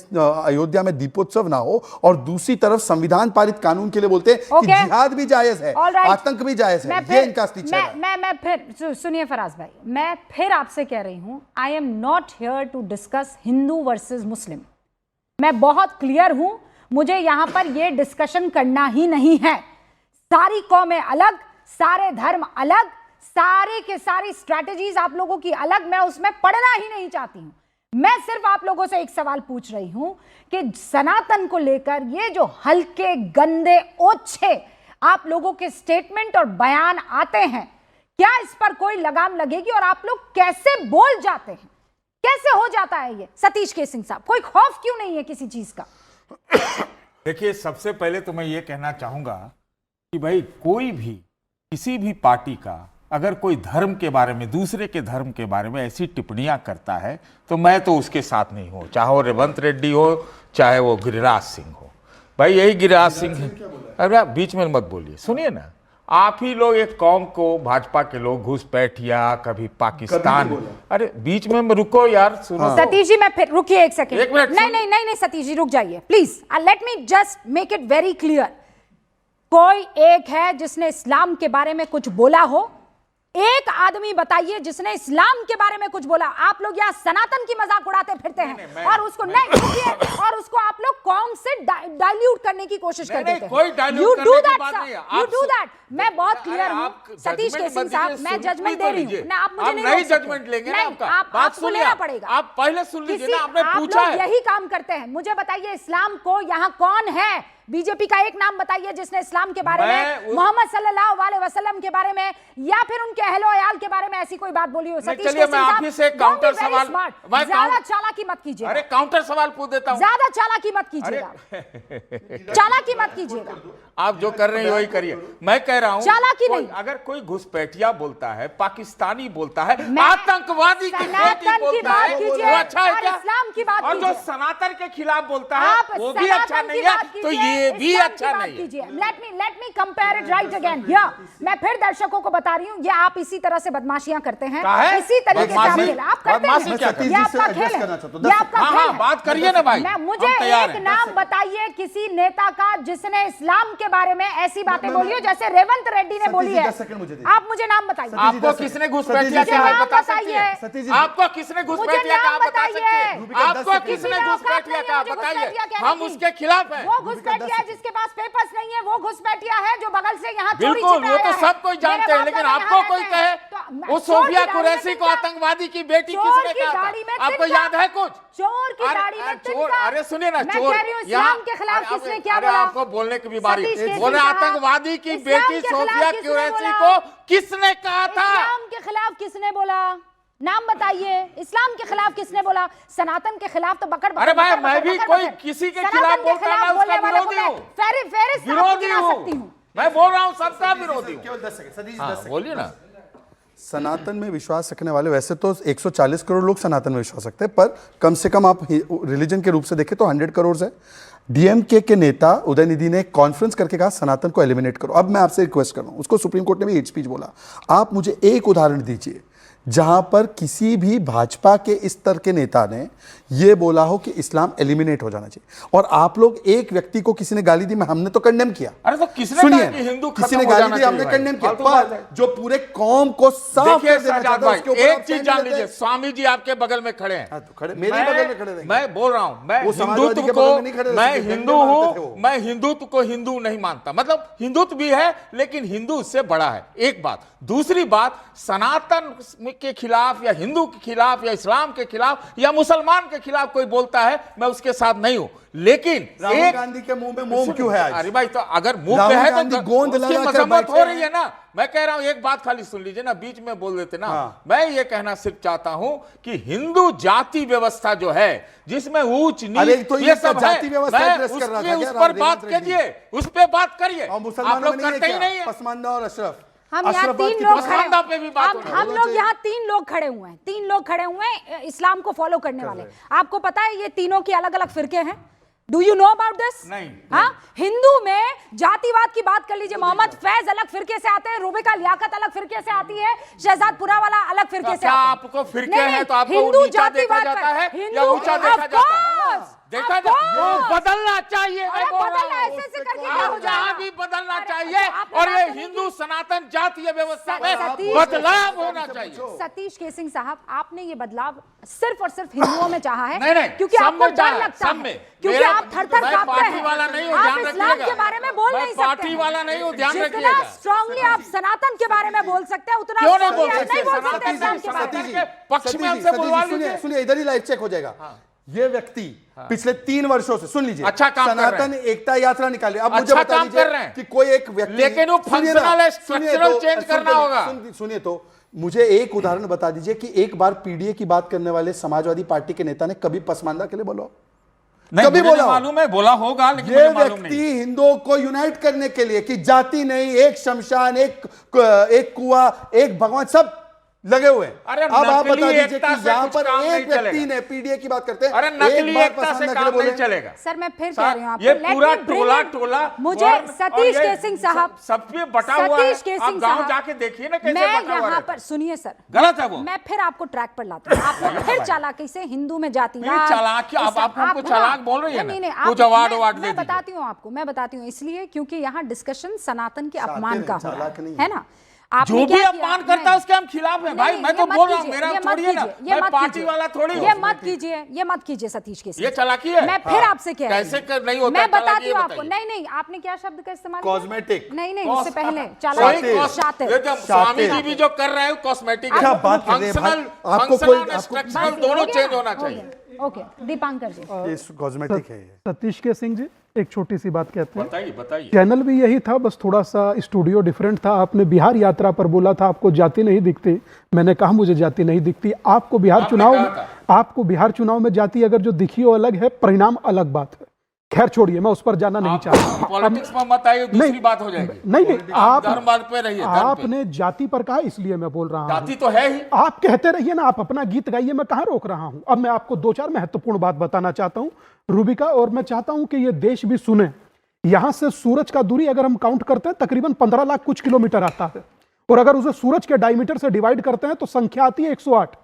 अयोध्या में दीपोत्सव ना हो, और दूसरी तरफ संविधान पारित कानून के लिए बोलते हैं कि जिहाद भी जायज है, आतंक भी जायज है। ये इनका स्टिच है। मैं फिर सुनिए फराज भाई, मैं फिर आपसे कह रही हूं, I am not here to discuss Hindu versus Muslim. मैं बहुत क्लियर हूं, मुझे यहां पर यह डिस्कशन करना ही नहीं है। सारी कौमें अलग, सारे धर्म अलग, सारे के सारी स्ट्रैटेजीज आप लोगों की अलग, मैं उसमें पढ़ना ही नहीं चाहती हूं। मैं सिर्फ आप लोगों से एक सवाल पूछ रही हूं कि सनातन को लेकर ये जो हल्के गंदे ओछे आप लोगों के स्टेटमेंट और बयान आते हैं, क्या इस पर कोई लगाम लगेगी? और आप लोग कैसे बोल जाते हैं, कैसे हो जाता है ये? सतीश के सिंह साहब, कोई खौफ क्यों नहीं है किसी चीज का? देखिए, सबसे पहले तो मैं ये कहना चाहूंगा कि भाई कोई भी किसी भी पार्टी का अगर कोई धर्म के बारे में, दूसरे के धर्म के बारे में ऐसी टिप्पणियां करता है तो मैं तो उसके साथ नहीं हूं, चाहे वो रेवंत रेड्डी हो, चाहे वो गिरिराज सिंह हो। भाई यही गिरिराज सिंह है। अरे आप बीच में मत बोलिए, सुनिए ना, आप ही लोग एक कौम को, भाजपा के लोग घुसपैठिया, कभी पाकिस्तान, अरे बीच में रुको यार, सुनो। सतीश जी, मैं फिर रुकिए एक सेकंड। एक मिनट, नहीं सतीश जी रुक जाइए please, let me just make it very clear. कोई एक है जिसने इस्लाम के बारे में कुछ बोला हो? एक आदमी बताइए जिसने इस्लाम के बारे में कुछ बोला। आप लोग यहाँ सनातन की मजाक उड़ाते फिरते हैं और उसको और उसको आप लोग कौम से डाइल्यूट करने की कोशिश करते हैं। You do that. मैं बहुत क्लियर हूँ सतीश केसिंग साहब, मैं जजमेंट दे रही हूँ ना, आप मुझे नहीं जजमेंट लेंगे ना, आपको लेना पड़ेगा। आप पहले सुन लीजिए ना, आपने पूछा है। यही काम करते हैं। मुझे बताइए इस्लाम को यहाँ कौन है? बीजेपी का एक नाम बताइए जिसने इस्लाम के बारे में, मोहम्मद सल्लल्लाहु अलैहि वसल्लम के बारे में, या फिर उनके अहलो अयाल के बारे में ऐसी कोई बात बोली हो? सतीश चलिए मैं आप ही से काउंटर सवाल, ज्यादा चालाकी मत कीजिए। अरे काउंटर सवाल पूछ देता हूं। ज्यादा चालाकी मत कीजिएगा, चालाकी मत कीजिएगा। आप जो कर रहे हैं वही करिए। मैं कह रहा हूं चालाकी नहीं। अगर कोई घुसपैठिया बोलता है, पाकिस्तानी बोलता है, आतंकवादी की बेटी बोलता है, वो अच्छा है क्या? इस्लाम की बात और जो सनातन के खिलाफ बोलता है वो भी अच्छा नहीं है, तो ये भी अच्छा नहीं है। Let me compare it right again here. मैं फिर दर्शकों को बता रही हूं, ये आप इसी तरह से बदमाशियां करते हैं, इसी तरीके से आप करते हैं। ये आपका खेल है, ये आपका खेल है। बात करिए ना भाई। मुझे एक नाम बताइए किसी नेता का जिसने इस्लाम के बारे में ऐसी बातें बोली हो जैसे रेवंत रेड्डी ने बोली है। आप मुझे नाम बताइए। आपको किसने घुसपैठिया कहा बता सकते हैं? आपको किसने घुसपैठिया कहा बता सकते हैं? आपको किसने घुसपैठिया कहा बताइए, हम उसके खिलाफ हैं। वो घुसपैठिया जिसके पास पेपर्स नहीं है, वो घुसपैठिया है जो बगल से यहाँ चोरी बिल्कुल, वो तो सब कोई जानते हैं, लेकिन आपको कोई कहे वो सोफिया कुरैशी को आतंकवादी की बेटी किसने कहा था? आपको याद है कुछ? चोर की गाड़ी में तिनका। अरे सुनिए ना, मैं चोर कह रही हूं इस्लाम के खिलाफ किसने क्या बोला? आपको बोलने की भी बारी। बोले आतंकवादी की बेटी सोफिया कुरैशी को किसने कहा था? इस्लाम के खिलाफ किसने बोला? नाम बताइए। इस्लाम के खिलाफ किसने बोला? सनातन के खिलाफ तो बकड़। अरे भाई, मैं भी कोई किसी के खिलाफ बोलता है, मैं उसका विरोधी हूँ। मैं बोल रहा हूँ सबका विरोधी हूँ। केवल 10 सेकंड, हाँ, बोलिए ना। सनातन में विश्वास रखने वाले, वैसे तो 140 करोड़ लोग सनातन में विश्वास रखते हैं, पर कम से कम आप रिलीजन के रूप से देखें तो 100 करोड़ है। डीएमके के नेता उदयनिधि ने कॉन्फ्रेंस करके कहा सनातन को एलिमिनेट करो। अब मैं आपसे रिक्वेस्ट कर रहा हूं, उसको सुप्रीम कोर्ट ने भी हेट स्पीच बोला। आप मुझे एक उदाहरण दीजिए जहां पर किसी भी भाजपा के इस स्तर के नेता ने यह बोला हो कि इस्लाम एलिमिनेट हो जाना चाहिए, और आप लोग एक व्यक्ति को किसी ने गाली दी, हमने तो कंडेम किया। अरे तो किसने सुनिए, कहा कि हिंदू किसी खत्म ने हो गाली जाना दी, हमने चाहिए कंडेम भाई? किया, फालतू बात है। पर जो पूरे कौम को साफ देखिए कर देना शाहजाद चाहता है, भाई, उसके ऊपर एक आप चीज stand जान लेते लीजिए, हैं। स्वामी जी आपके बगल में खड़े हैं। हाँ, तो खड़े, मेरे ही बगल में खड़े रहेंगे। मैं बोल रहा हूं, मैं वो समाजवादी हिंदुत्व के बगल में नहीं को, खड़े रह मैं सकते, हिंदू डंडे मारते थे वो। हूं, मैं हिंदुत्व को हिंदू नहीं मानता, मतलब हिंदुत्व भी है लेकिन हिंदू उससे बड़ा है, एक बात। दूसरी बात, सनातन के खिलाफ या हिंदू के खिलाफ या इस्लाम के खिलाफ या मुसलमान के खिलाफ कोई बोलता है, मैं उसके साथ नहीं हूं, लेकिन राहुल गांधी के मुंह में मोम क्यों है आज? अरे भाई, तो अगर मुंह राहुल पे है गांधी तो गोंद उसकी लगाकर मजम्मत हो बैठे रही है ना। मैं कह रहा हूं, एक बात खाली सुन लीजिए ना, बीच में बोल देते ना। हाँ। मैं ये कहना सिर्फ चाहता हूं कि हिंदू जाति व्यवस्था जो है, जिसमें ऊंच अरे नीच तो ये ये सब जाति है, व्यवस्था मैं एड्रेस कर रहा था उस क्या पर बात रेवंत रेड्डी? कीजिए, उस पर बात करिए। और आप मुसलमानों लोग में नहीं है करते ही क्या? नहीं है। पसमानदा और अशरफ, हम यहाँ अशरफ तीन की लोग पसमानदा पे भी बात होनी हम चाहिए। लोग यहाँ तीन लोग खड़े हुए हैं, तीन लोग खड़े हुए हैं इस्लाम को फॉलो करने वाले। आपको पता है ये तीनों की अलग अलग फिरके हैं? Do you know about this? नहीं। हाँ, हिंदू में जातिवाद की बात कर लीजिए, मोहम्मद फैज अलग फिरके से आते हैं, रूबिका लियाकत अलग फिरके से आती है, शहजाद पुरावाला अलग फिरके से क्या आते हैं। आपको फिरके नहीं, हैं नहीं, तो आपको हिंदू नीचा देखा जातिवाद जाता पर- है या हिंदू- ऊंचा देखा of जाता है? course, देखा of जाता है, course। वो बदलना चाहिए। अरे मैं बोल रहा बदलना हूं। ऐसे ऐसे करके हाँ, क्या हो जहाँ जाएगा? भी बदलना अरे, चाहिए, आपने और बात ये तो नहीं हिंदू की। सनातन जातीय व्यवस्था में सतीश- बदलाव होना चाहिए। सतीश के सिंह साहब, आपने ये बदलाव सिर्फ और सिर्फ हिंदुओं में चाहा है। नहीं, नहीं, क्योंकि सब आपको में चाहा डर है, लगता सब है, में। क्योंकि मेरा- आप थर थर मैं कांपते पार्टी हैं। वाला नहीं हूं, आप ध्यान इस्लाम रखिएगा। के बारे में बोल मैं नहीं सकते पार्टी हैं। वाला नहीं हूं, ध्यान जितना रखिएगा। स्ट्रांगली आप सनातन के बारे में बोल सकते हैं, उतना क्यों नहीं strongly बोल आप नहीं बोल सकते? सकते इस्लाम के बारे में। सतीश जी, पक्ष में हमसे बुलवा लीजिए। सुनिए सुनिए, इधर ही लाइव चेक हो जाएगा। ये व्यक्ति पिछले 3 वर्षों से, सुन लीजिए, अच्छा काम कर रहे हैं। सनातन एकता यात्रा निकाली। अब मुझे अच्छा बता काम दीजिए कर रहे हैं। कि कोई एक व्यक्ति, लेकिन वो सुनिए ना, functional है, सुनिए structural तो, change करना होगा। सुनिए तो, मुझे एक उदाहरण बता दीजिए कि एक बार पीडीए की बात करने वाले समाजवादी पार्टी के नेता ने कभी पसमानदा के लिए बोला? नहीं, कभी मुझे बोला? नहीं मालूम है, बोला होगा लेकिन ये मुझे मालूम व्यक्ति नहीं। हिंदुओं को यूनाइट करने के लिए कि जाति नहीं, एक शमशान, एक कुआं, एक भगवान, सब लगे हुए हैं। अरे अब आप नकली बता दीजिए एकता कि से यहाँ कुछ पर काम नहीं एक व्यक्ति चलेगा। ने, पीडीए की बात करते हैं, अरे एक नकली बार एकता से पसंद न काम करे बोले। नहीं चलेगा। सर मैं फिर कह रही हूँ आपको, ये let पूरा me bring टोला in- टोला मुझे और सतीश ये के सिंह साहब, सब पे बटा हुआ है। सतीश के आप सिंह गांव साहब, जाके देखिए ना कैसे मैं बटा हुआ यहाँ रहता पर, सुनिए सर, गलत है वो। मैं फिर आपको ट्रैक पर लाती हूँ। आपने फिर चालाकी से हिंदू में जातिवाद, फिर चालाकी, अब आप हमको चालाक बोल रही है ना? नहीं, नहीं, कुछ आप- अवार्ड मैं- अवार्ड दे मैं दीजिए। बताती हूँ आपको, मैं बताती हूँ इसलिए क्योंकि यहाँ डिस्कशन सनातन के अपमान नहीं, का हो रहा चालाक नहीं है ना। आपने जो क्या भी किया? अपमान नहीं, करता है उसके हम खिलाफ हैं भाई। नहीं, मैं ये तो मत बोल रहा हूँ, कीजिए, मेरा ये मत थोड़ी है ना, कीजिए, ये मैं मत पार्टी कीजिए, वाला थोड़ी ये हूँ। मत कीजिए, ये मत कीजिए सतीश के सिंह। ये चालाकी है। मैं फिर आपसे कह रही हूँ। कैसे कर नहीं होता मैं चालाकी, बताती ये हूँ आपको। बताइए। नहीं नहीं, आपने क्या शब्द का इस्तेमाल किया? कॉस्मेटिक। नहीं नहीं, उससे पहले सही चालाकी, कॉस- शातिर। ये जब स्वामी जी भी जो कर रहे हैं कॉस्मेटिक, क्या बात कर रहे हैं भाई? आपको कोई- आपको- स्ट्रक्चरल बस, दोनों हो गया? चेंज होना हो चाहिए। गया। ओके, दीपांकर जी। ये कॉस्मेटिक है ये। सतीश के सिंह जी, एक छोटी सी बात कहते हैं। बताइए बताइए। चैनल भी यही था, बस थोड़ा सा स्टूडियो डिफरेंट था। आपने बिहार यात्रा पर बोला था आपको जाति नहीं दिखती, मैंने कहा मुझे जाति नहीं दिखती। आपको बिहार चुनाव में, आपको बिहार चुनाव में जाति अगर जो दिखी वो अलग है, परिणाम अलग बात है। खैर छोड़िए, मैं उस पर जाना नहीं चाहता। पॉलिटिक्स में मत आइए, दूसरी बात हो जाएगी। नहीं, आप धर्म बात पे रहिए, धर्म पे। आपने जाति पर कहा इसलिए मैं बोल रहा हूँ। जाति तो है ही। आप कहते रहिए ना, आप अपना गीत गाइए, मैं कहाँ रोक रहा हूं। अब मैं आपको 2-4 महत्वपूर्ण बात बताना चाहता हूं रूबिका, और मैं चाहता हूं कि ये देश भी सुने। यहां से सूरज का दूरी अगर हम काउंट करते हैं तकरीबन 15 लाख कुछ किलोमीटर आता है, और अगर उसे सूरज के डायमीटर से डिवाइड करते हैं तो संख्या आती है 108,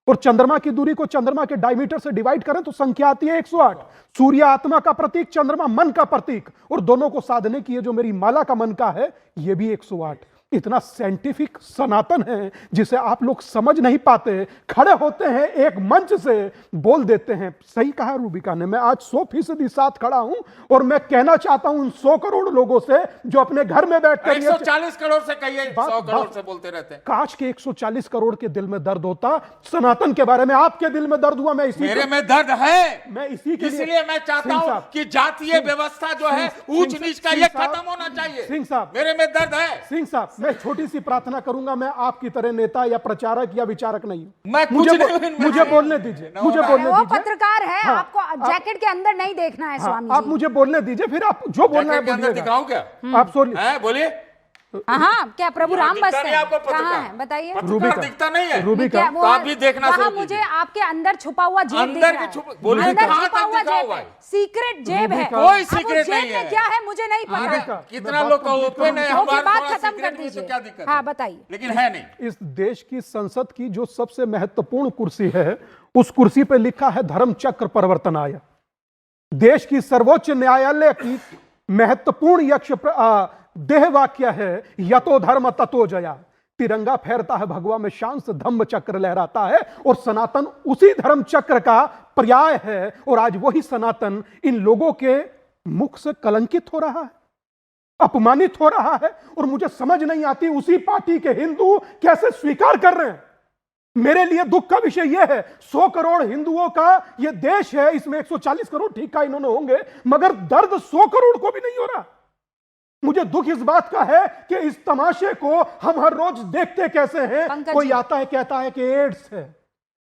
और चंद्रमा की दूरी को चंद्रमा के डायमीटर से डिवाइड करें तो संख्या आती है 108। सूर्य आत्मा का प्रतीक, चंद्रमा मन का प्रतीक, और दोनों को साधने की ये जो मेरी माला का मन का है ये भी 108। इतना साइंटिफिक सनातन है जिसे आप लोग समझ नहीं पाते। खड़े होते हैं एक मंच से बोल देते हैं। सही कहा रूबिका ने, मैं आज 100% साथ खड़ा हूं, और मैं कहना चाहता हूं उन 100 करोड़ लोगों से जो अपने घर में बैठकर 140 करोड़ से कहिए, 100 करोड़ से बोलते रहते हैं। काश के 140 करोड़ के दिल में दर्द होता सनातन के बारे में। आपके दिल में दर्द हुआ, मैं इसी मेरे में दर्द है, मैं इसी के लिए- इसलिए मैं चाहता सिंह हूं साहब, कि जातीय व्यवस्था जो है ऊंच नीच का सिंह ये साहब, खत्म होना चाहिए। सिंह साहब, मेरे में दर्द है। सिंह साहब, मैं छोटी सी प्रार्थना करूंगा, मैं आपकी तरह नेता या प्रचारक या विचारक नहीं हूं। मैं कुछ मुझे नहीं हूं इनमें। मुझे बोलने दीजिए, मुझे बोलने वो दीजिए। पत्रकार है, हाँ, आपको जैकेट के अंदर नहीं देखना है हाँ, स्वामी आप जी। मुझे बोलने दीजिए, फिर आप जो बोलना है जैकेट के अंदर बोलिएगा। दिखाऊं क्या? आप सुनिए, हैं, बोलिए। हाँ, क्या प्रभु राम दिखता बसते नहीं हैं? आपको पत्रकार? कहाँ है बताइए। पत्रकार दिखता नहीं है। रूबी क्या का वो तो आप भी देखना वहाँ शुरू मुझे कीजिए। आपके अंदर छुपा हुआ जेब अंदर दिख रहा के है। छुपा- बोलिए, अंदर कहाँ छुपा तक हुआ दिखा जेब हुआ है, है? सीक्रेट जेब है। कोई अब उस सीक्रेट जेब नहीं में है। क्या है मुझे नहीं अरे, पता। कितना लोग का ओपन है, ओके, हमारा बात थोड़ा खत्म सीक्रेट कर में तो दीजिए। क्या दिक्कत हाँ, है? बताइए। लेकिन है नहीं। इस देश की संसद की जो सबसे महत्वपूर्ण कुर्सी है, उस कुर्सी पे लिखा है धर्म चक्र परिवर्तनाय। देश की सर्वोच्च न्यायालय की महत्वपूर्ण देह वाक्य है यतो धर्म ततो जया। तिरंगा फहरता है भगवा में, शान से धम्म चक्र लहराता है, और सनातन उसी धर्म चक्र का पर्याय है। और आज वही सनातन इन लोगों के मुख से कलंकित हो रहा है, अपमानित हो रहा है, और मुझे समझ नहीं आती उसी पार्टी के हिंदू कैसे स्वीकार कर रहे हैं। मेरे लिए दुख का विषय यह है, 100 करोड़ हिंदुओं का यह देश है, इसमें 140 करोड़ ठीक का इन्होंने होंगे, मगर दर्द 100 करोड़ को भी नहीं हो रहा। मुझे दुख इस बात का है कि इस तमाशे को हम हर रोज देखते कैसे हैं। कोई आता है कहता है कि एड्स है,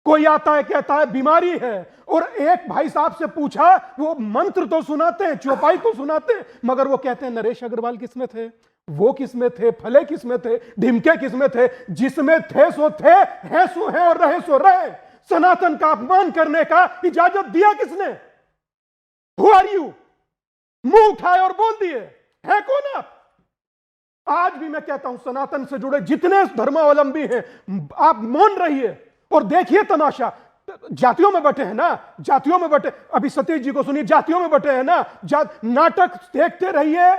कोई आता है कहता है बीमारी है, और एक भाई साहब से पूछा, वो मंत्र तो सुनाते हैं, चौपाई तो सुनाते हैं, मगर वो कहते हैं नरेश अग्रवाल किसमें थे, वो किसमें थे, फले किसमें थे, ढिमके किसमें थे। जिसमें थे सो थे, हैं सो हैं, और रहे सो रहे। सनातन का अपमान करने का इजाजत दिया किसने? Who are you? मुंह उठाए और बोल दिए, है कौन आप? आज भी मैं कहता हूं सनातन से जुड़े जितने धर्मावलंबी हैं, आप मौन रहिए और देखिए तमाशा। जातियों में बटे हैं ना, जातियों में बटे, अभी सतीश जी को सुनिए, जातियों में बटे हैं ना, नाटक देखते रहिए,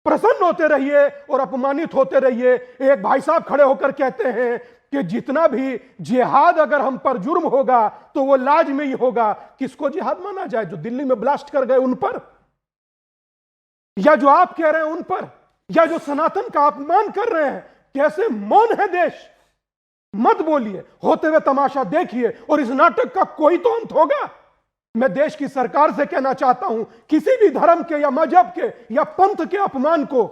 प्रसन्न होते रहिए और अपमानित होते रहिए। एक भाई साहब खड़े होकर कहते हैं कि जितना भी जिहाद अगर हम पर जुर्म होगा तो वो लाज में ही होगा। किसको जिहाद माना जाए? जो दिल्ली में ब्लास्ट कर गए उन पर, या जो आप कह रहे हैं उन पर, या जो सनातन का अपमान कर रहे हैं? कैसे मौन है देश? मत बोलिए, होते हुए तमाशा देखिए, और इस नाटक का कोई तो अंत होगा। मैं देश की सरकार से कहना चाहता हूं, किसी भी धर्म के या मजहब के या पंथ के अपमान को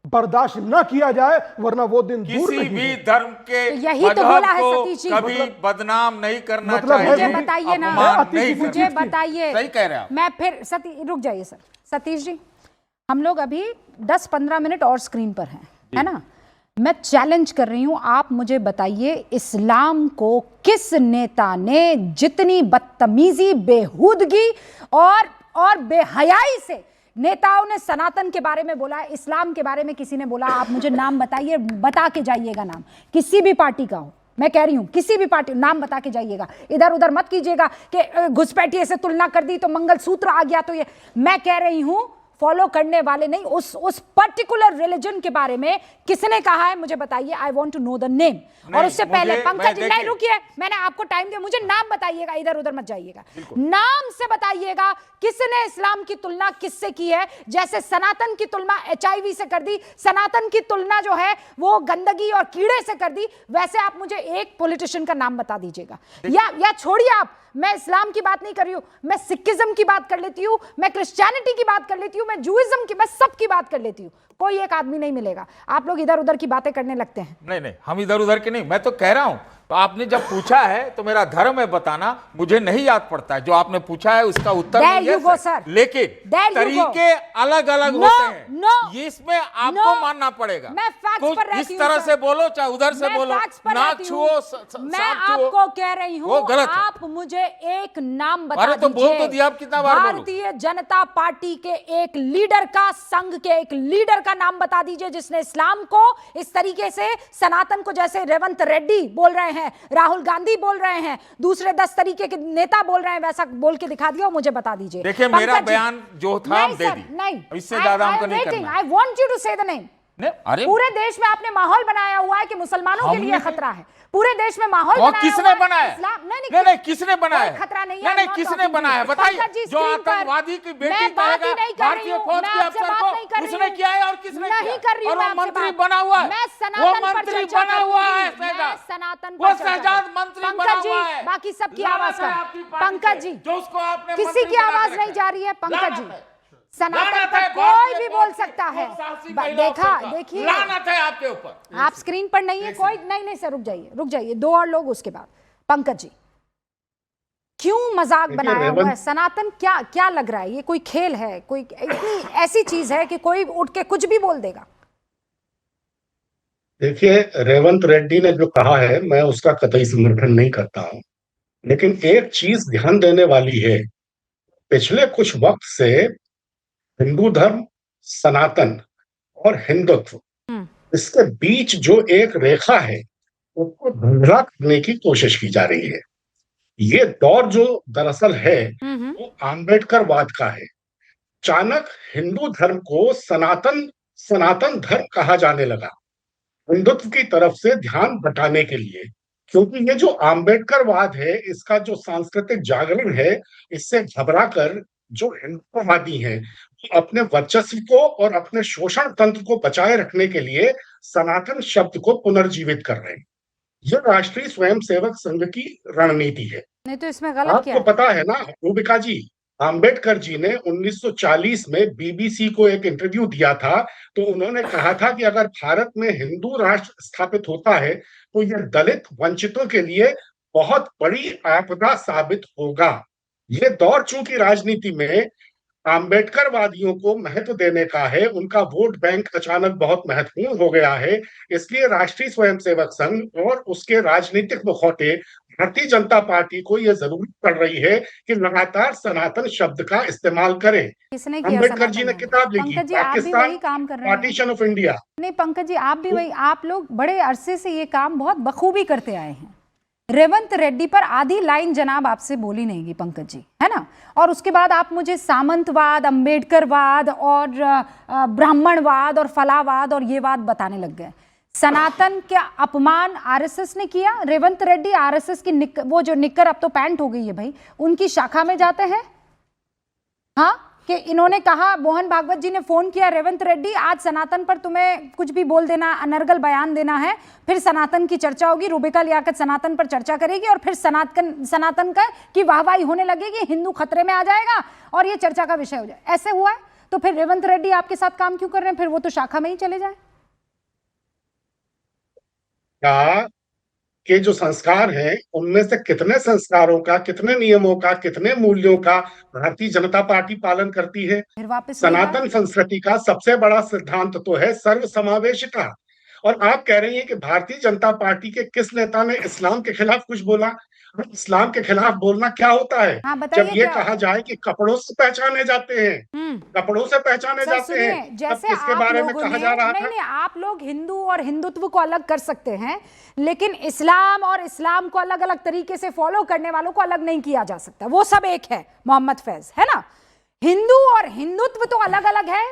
बर्दाश्त न किया जाए, वरना वो दिन दूर किसी नहीं भी है। धर्म के यही तो मजहब बोला है को सतीश जी। कभी बदनाम नहीं करना मतलब है चाहिए। मुझे बताइए ना, अपमान नहीं मुझे करना। बताइए। सही कह रहे हैं आप। मैं फिर रुक जाइए सर, सतीश जी, हम लोग अभी 10-15 मिनट और स्क्रीन पर हैं, है ना? मैं चैलेंज कर रही हूं, आप मुझे बताइए इस्लाम को किस नेता ने जितनी बदतमीजी, बेहूदगी और बेहयाई से नेताओं ने सनातन के बारे में बोला है, इस्लाम के बारे में किसी ने बोला? आप मुझे नाम बताइए, बता के जाइएगा नाम, किसी भी पार्टी का हो। मैं कह रही हूं किसी भी पार्टी, नाम बता के जाइएगा, इधर उधर मत कीजिएगा कि घुसपैठिए से तुलना कर दी तो मंगलसूत्र आ गया तो ये। मैं कह रही हूं फॉलो करने वाले नहीं, उस पर्टिकुलर रिलीजन के बारे में किसने कहा है मुझे बताइए। I want to know the name. और उससे पहले पंकज जी, नहीं रुकिए, मैंने आपको टाइम दिया, मुझे नाम बताइएगा, इधर उधर मत जाइएगा, नाम से बताइएगा किसने इस्लाम की तुलना किससे की है। जैसे सनातन की तुलना HIV से कर दी, सनातन की तुलना जो है वो गंदगी और कीड़े से कर दी, वैसे आप मुझे एक पॉलिटिशियन का नाम बता दीजिएगा। या छोड़िए आप, मैं इस्लाम की बात नहीं कर रही हूं, मैं सिखिज्म की बात कर लेती हूं, मैं क्रिश्चियनिटी की बात कर लेती हूं, मैं जूइज्म की, मैं सब की बात कर लेती हूं। कोई एक आदमी नहीं मिलेगा। आप लोग इधर उधर की बातें करने लगते हैं। नहीं, हम इधर उधर के नहीं, मैं तो कह रहा हूं, तो आपने जब पूछा है तो मेरा धर्म है बताना, मुझे नहीं याद पड़ता है। जो आपने पूछा है उसका उत्तर yes है। लेकिन तरीके अलग अलग होते हैं, ये इसमें आपको मानना पड़ेगा। मैं फैक्ट्स पर रहती इस तरह से बोलो चाहे उधर से बोलो, नाक छुओ, मैं आपको कह रही हूँ, आप मुझे एक नाम बता दीजिए। तो बोल तो दिया, आप कितना बार बोलो। भारतीय जनता पार्टी के एक लीडर का, संघ के एक लीडर का नाम बता दीजिए जिसने इस्लाम को इस तरीके से, सनातन को, जैसे रेवंत रेड्डी बोल रहे हैं, राहुल गांधी बोल रहे हैं, दूसरे 10 तरीके के नेता बोल रहे हैं, वैसा बोल के दिखा दिया, मुझे बता दीजिए। देखिए मेरा बयान जो था दे दी, नहीं, इससे ज्यादा हमको नहीं करना। आई वांट यू टू से द नेम। अरे पूरे देश में आपने माहौल बनाया हुआ है कि मुसलमानों के लिए खतरा है। पूरे देश में माहौल बनाया किसने बनाया? नहीं, किसने बनाया? खतरा नहीं है। नहीं, किसने बनाया? बताइए। जो आतंकवादी की बेटी कहेगा भारतीय फौज के अफसर को, उसने किया है और किसने नहीं कर रही हूं, और वो मंत्री बना हुआ है, वो मंत्री बना हुआ है, सनातन वो शहजाद मंत्री बना हुआ है। बाकी सबकी आवाज का पंकज जी, जो उसको आपने किसी की आवाज नहीं जा रही है पंकज जी। सनातन पर कोई भी बोल सकता है। देखिए लानत है आपके ऊपर। आप स्क्रीन पर नहीं है कोई। नहीं सर, रुक जाइए, 2 और लोग उसके बाद। पंकज जी, क्यों मजाक बनाया हुआ है सनातन? क्या लग रहा है ये कोई खेल है? कोई इतनी ऐसी चीज है कि कोई उठ के कुछ भी बोल देगा? देखिए, रेवंत रेड्डी ने जो कहा है मैं उसका कतई समर्थन नहीं करता हूं, लेकिन एक चीज ध्यान देने वाली है। पिछले कुछ वक्त से हिंदू धर्म, सनातन और हिंदुत्व, इसके बीच जो एक रेखा है उसको धुंधला करने की कोशिश की जा रही है। ये दौर जो दरअसल है वो आम्बेडकरवाद का है। अचानक हिंदू धर्म को सनातन सनातन धर्म कहा जाने लगा, हिंदुत्व की तरफ से ध्यान बटाने के लिए। क्योंकि ये जो आम्बेडकरवाद है, इसका जो सांस्कृतिक जागरण है, इससे घबरा कर जो हिंदुत्ववादी हैं वो अपने वर्चस्व को और अपने शोषण तंत्र को बचाए रखने के लिए सनातन शब्द को पुनर्जीवित कर रहे हैं। यह राष्ट्रीय स्वयंसेवक संघ की रणनीति है। नहीं तो इसमें गलत क्या आपको है? पता है ना रूबिका जी, आम्बेडकर जी ने 1940 में बीबीसी को एक इंटरव्यू दिया था, तो उन्होंने कहा था कि अगर भारत में हिंदू राष्ट्र स्थापित होता है तो यह दलित वंचितों के लिए बहुत बड़ी आपदा साबित होगा। ये दौर चूंकि राजनीति में आम्बेडकरवादियों को महत्व देने का है, उनका वोट बैंक अचानक बहुत महत्वपूर्ण हो गया है, इसलिए राष्ट्रीय स्वयंसेवक संघ और उसके राजनीतिक मुखौटे भारतीय जनता पार्टी को यह जरूरत पड़ रही है कि लगातार सनातन शब्द का इस्तेमाल करें। किसने किया? अम्बेडकर जी ने सनातन किताब लिखी, पंकज जी आप भी पाकिस्तान वही काम कर रहे हैं। Partition of India. नहीं पंकज जी आप भी वही, आप लोग बड़े अरसे से ये काम बहुत बखूबी करते आए हैं। रेवंत रेड्डी पर आधी लाइन जनाब आपसे बोली नहीं गई पंकज जी, है ना? और उसके बाद आप मुझे सामंतवाद, अंबेडकरवाद और ब्राह्मणवाद और फलावाद और ये बात बताने लग गए। सनातन का अपमान आरएसएस ने किया। रेवंत रेड्डी आरएसएस की वो जो निक्कर अब तो पैंट हो गई है भाई, उनकी शाखा में जाते हैं। हाँ कि इन्होंने कहा, मोहन भागवत जी ने फोन किया, रेवंत रेड्डी आज सनातन पर तुम्हें कुछ भी बोल देना, अनर्गल बयान देना है, फिर सनातन की चर्चा होगी, रूबिका लियाकत सनातन पर चर्चा करेगी और फिर सनातन का की वाहवाही होने लगेगी, हिंदू खतरे में आ जाएगा और ये चर्चा का विषय हो जाए। ऐसे हुआ है तो फिर रेवंत रेड्डी आपके साथ काम क्यों कर रहे हैं? फिर वो तो शाखा में ही चले जाए। क्या के जो संस्कार हैं उनमें से कितने संस्कारों का, कितने नियमों का, कितने मूल्यों का भारतीय जनता पार्टी पालन करती है? फिर वापस सनातन संस्कृति का सबसे बड़ा सिद्धांत तो है सर्वसमावेशिता। और आप कह रही हैं कि भारतीय जनता पार्टी के किस नेता ने इस्लाम के खिलाफ कुछ बोला? इस्लाम के खिलाफ बोलना क्या होता है? हाँ, बताइए जब ये क्या कहा जाए कि कपड़ों से पहचाने जाते हैं, कपड़ों से पहचाने सर जाते सुनिए, हैं, जैसे तब किसके आप बारे में लोगों कहा ने, जा रहा नहीं था? नहीं, आप लोग हिंदू और हिंदुत्व को अलग कर सकते हैं, लेकिन इस्लाम और इस्लाम को अलग अलग तरीके से फॉलो करने वालों को अलग नहीं किया जा सकता। वो सब एक है मोहम्मद फैज, है ना? हिंदू और हिंदुत्व तो अलग अलग है,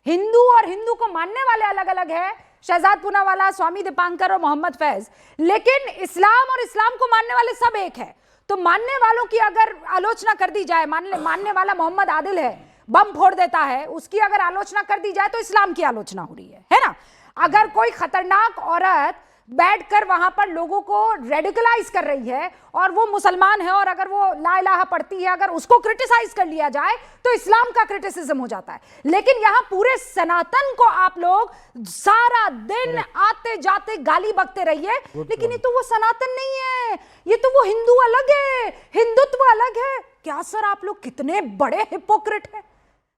हिंदू और हिंदू को मानने वाले अलग अलग है, शहजाद पूनावाला, स्वामी दीपांकर और मोहम्मद फैज, लेकिन इस्लाम और इस्लाम को मानने वाले सब एक है। तो मानने वालों की अगर आलोचना कर दी जाए, मानने वाला मोहम्मद आदिल है, बम फोड़ देता है, उसकी अगर आलोचना कर दी जाए तो इस्लाम की आलोचना हो रही है ना? अगर कोई खतरनाक औरत बैठकर वहां पर लोगों को रेडिकलाइज कर रही है और वो मुसलमान है और अगर वो ला इलाहा पढ़ती है, अगर उसको क्रिटिसाइज कर लिया जाए तो इस्लाम का क्रिटिसिज्म हो जाता है। लेकिन यहां पूरे सनातन को आप लोग सारा दिन आते जाते गाली बकते रहिए, लेकिन ये तो वो सनातन नहीं है, ये तो वो हिंदू अलग है, हिंदुत्व अलग है। क्या सर आप लोग कितने बड़े हिपोक्रेट हैं,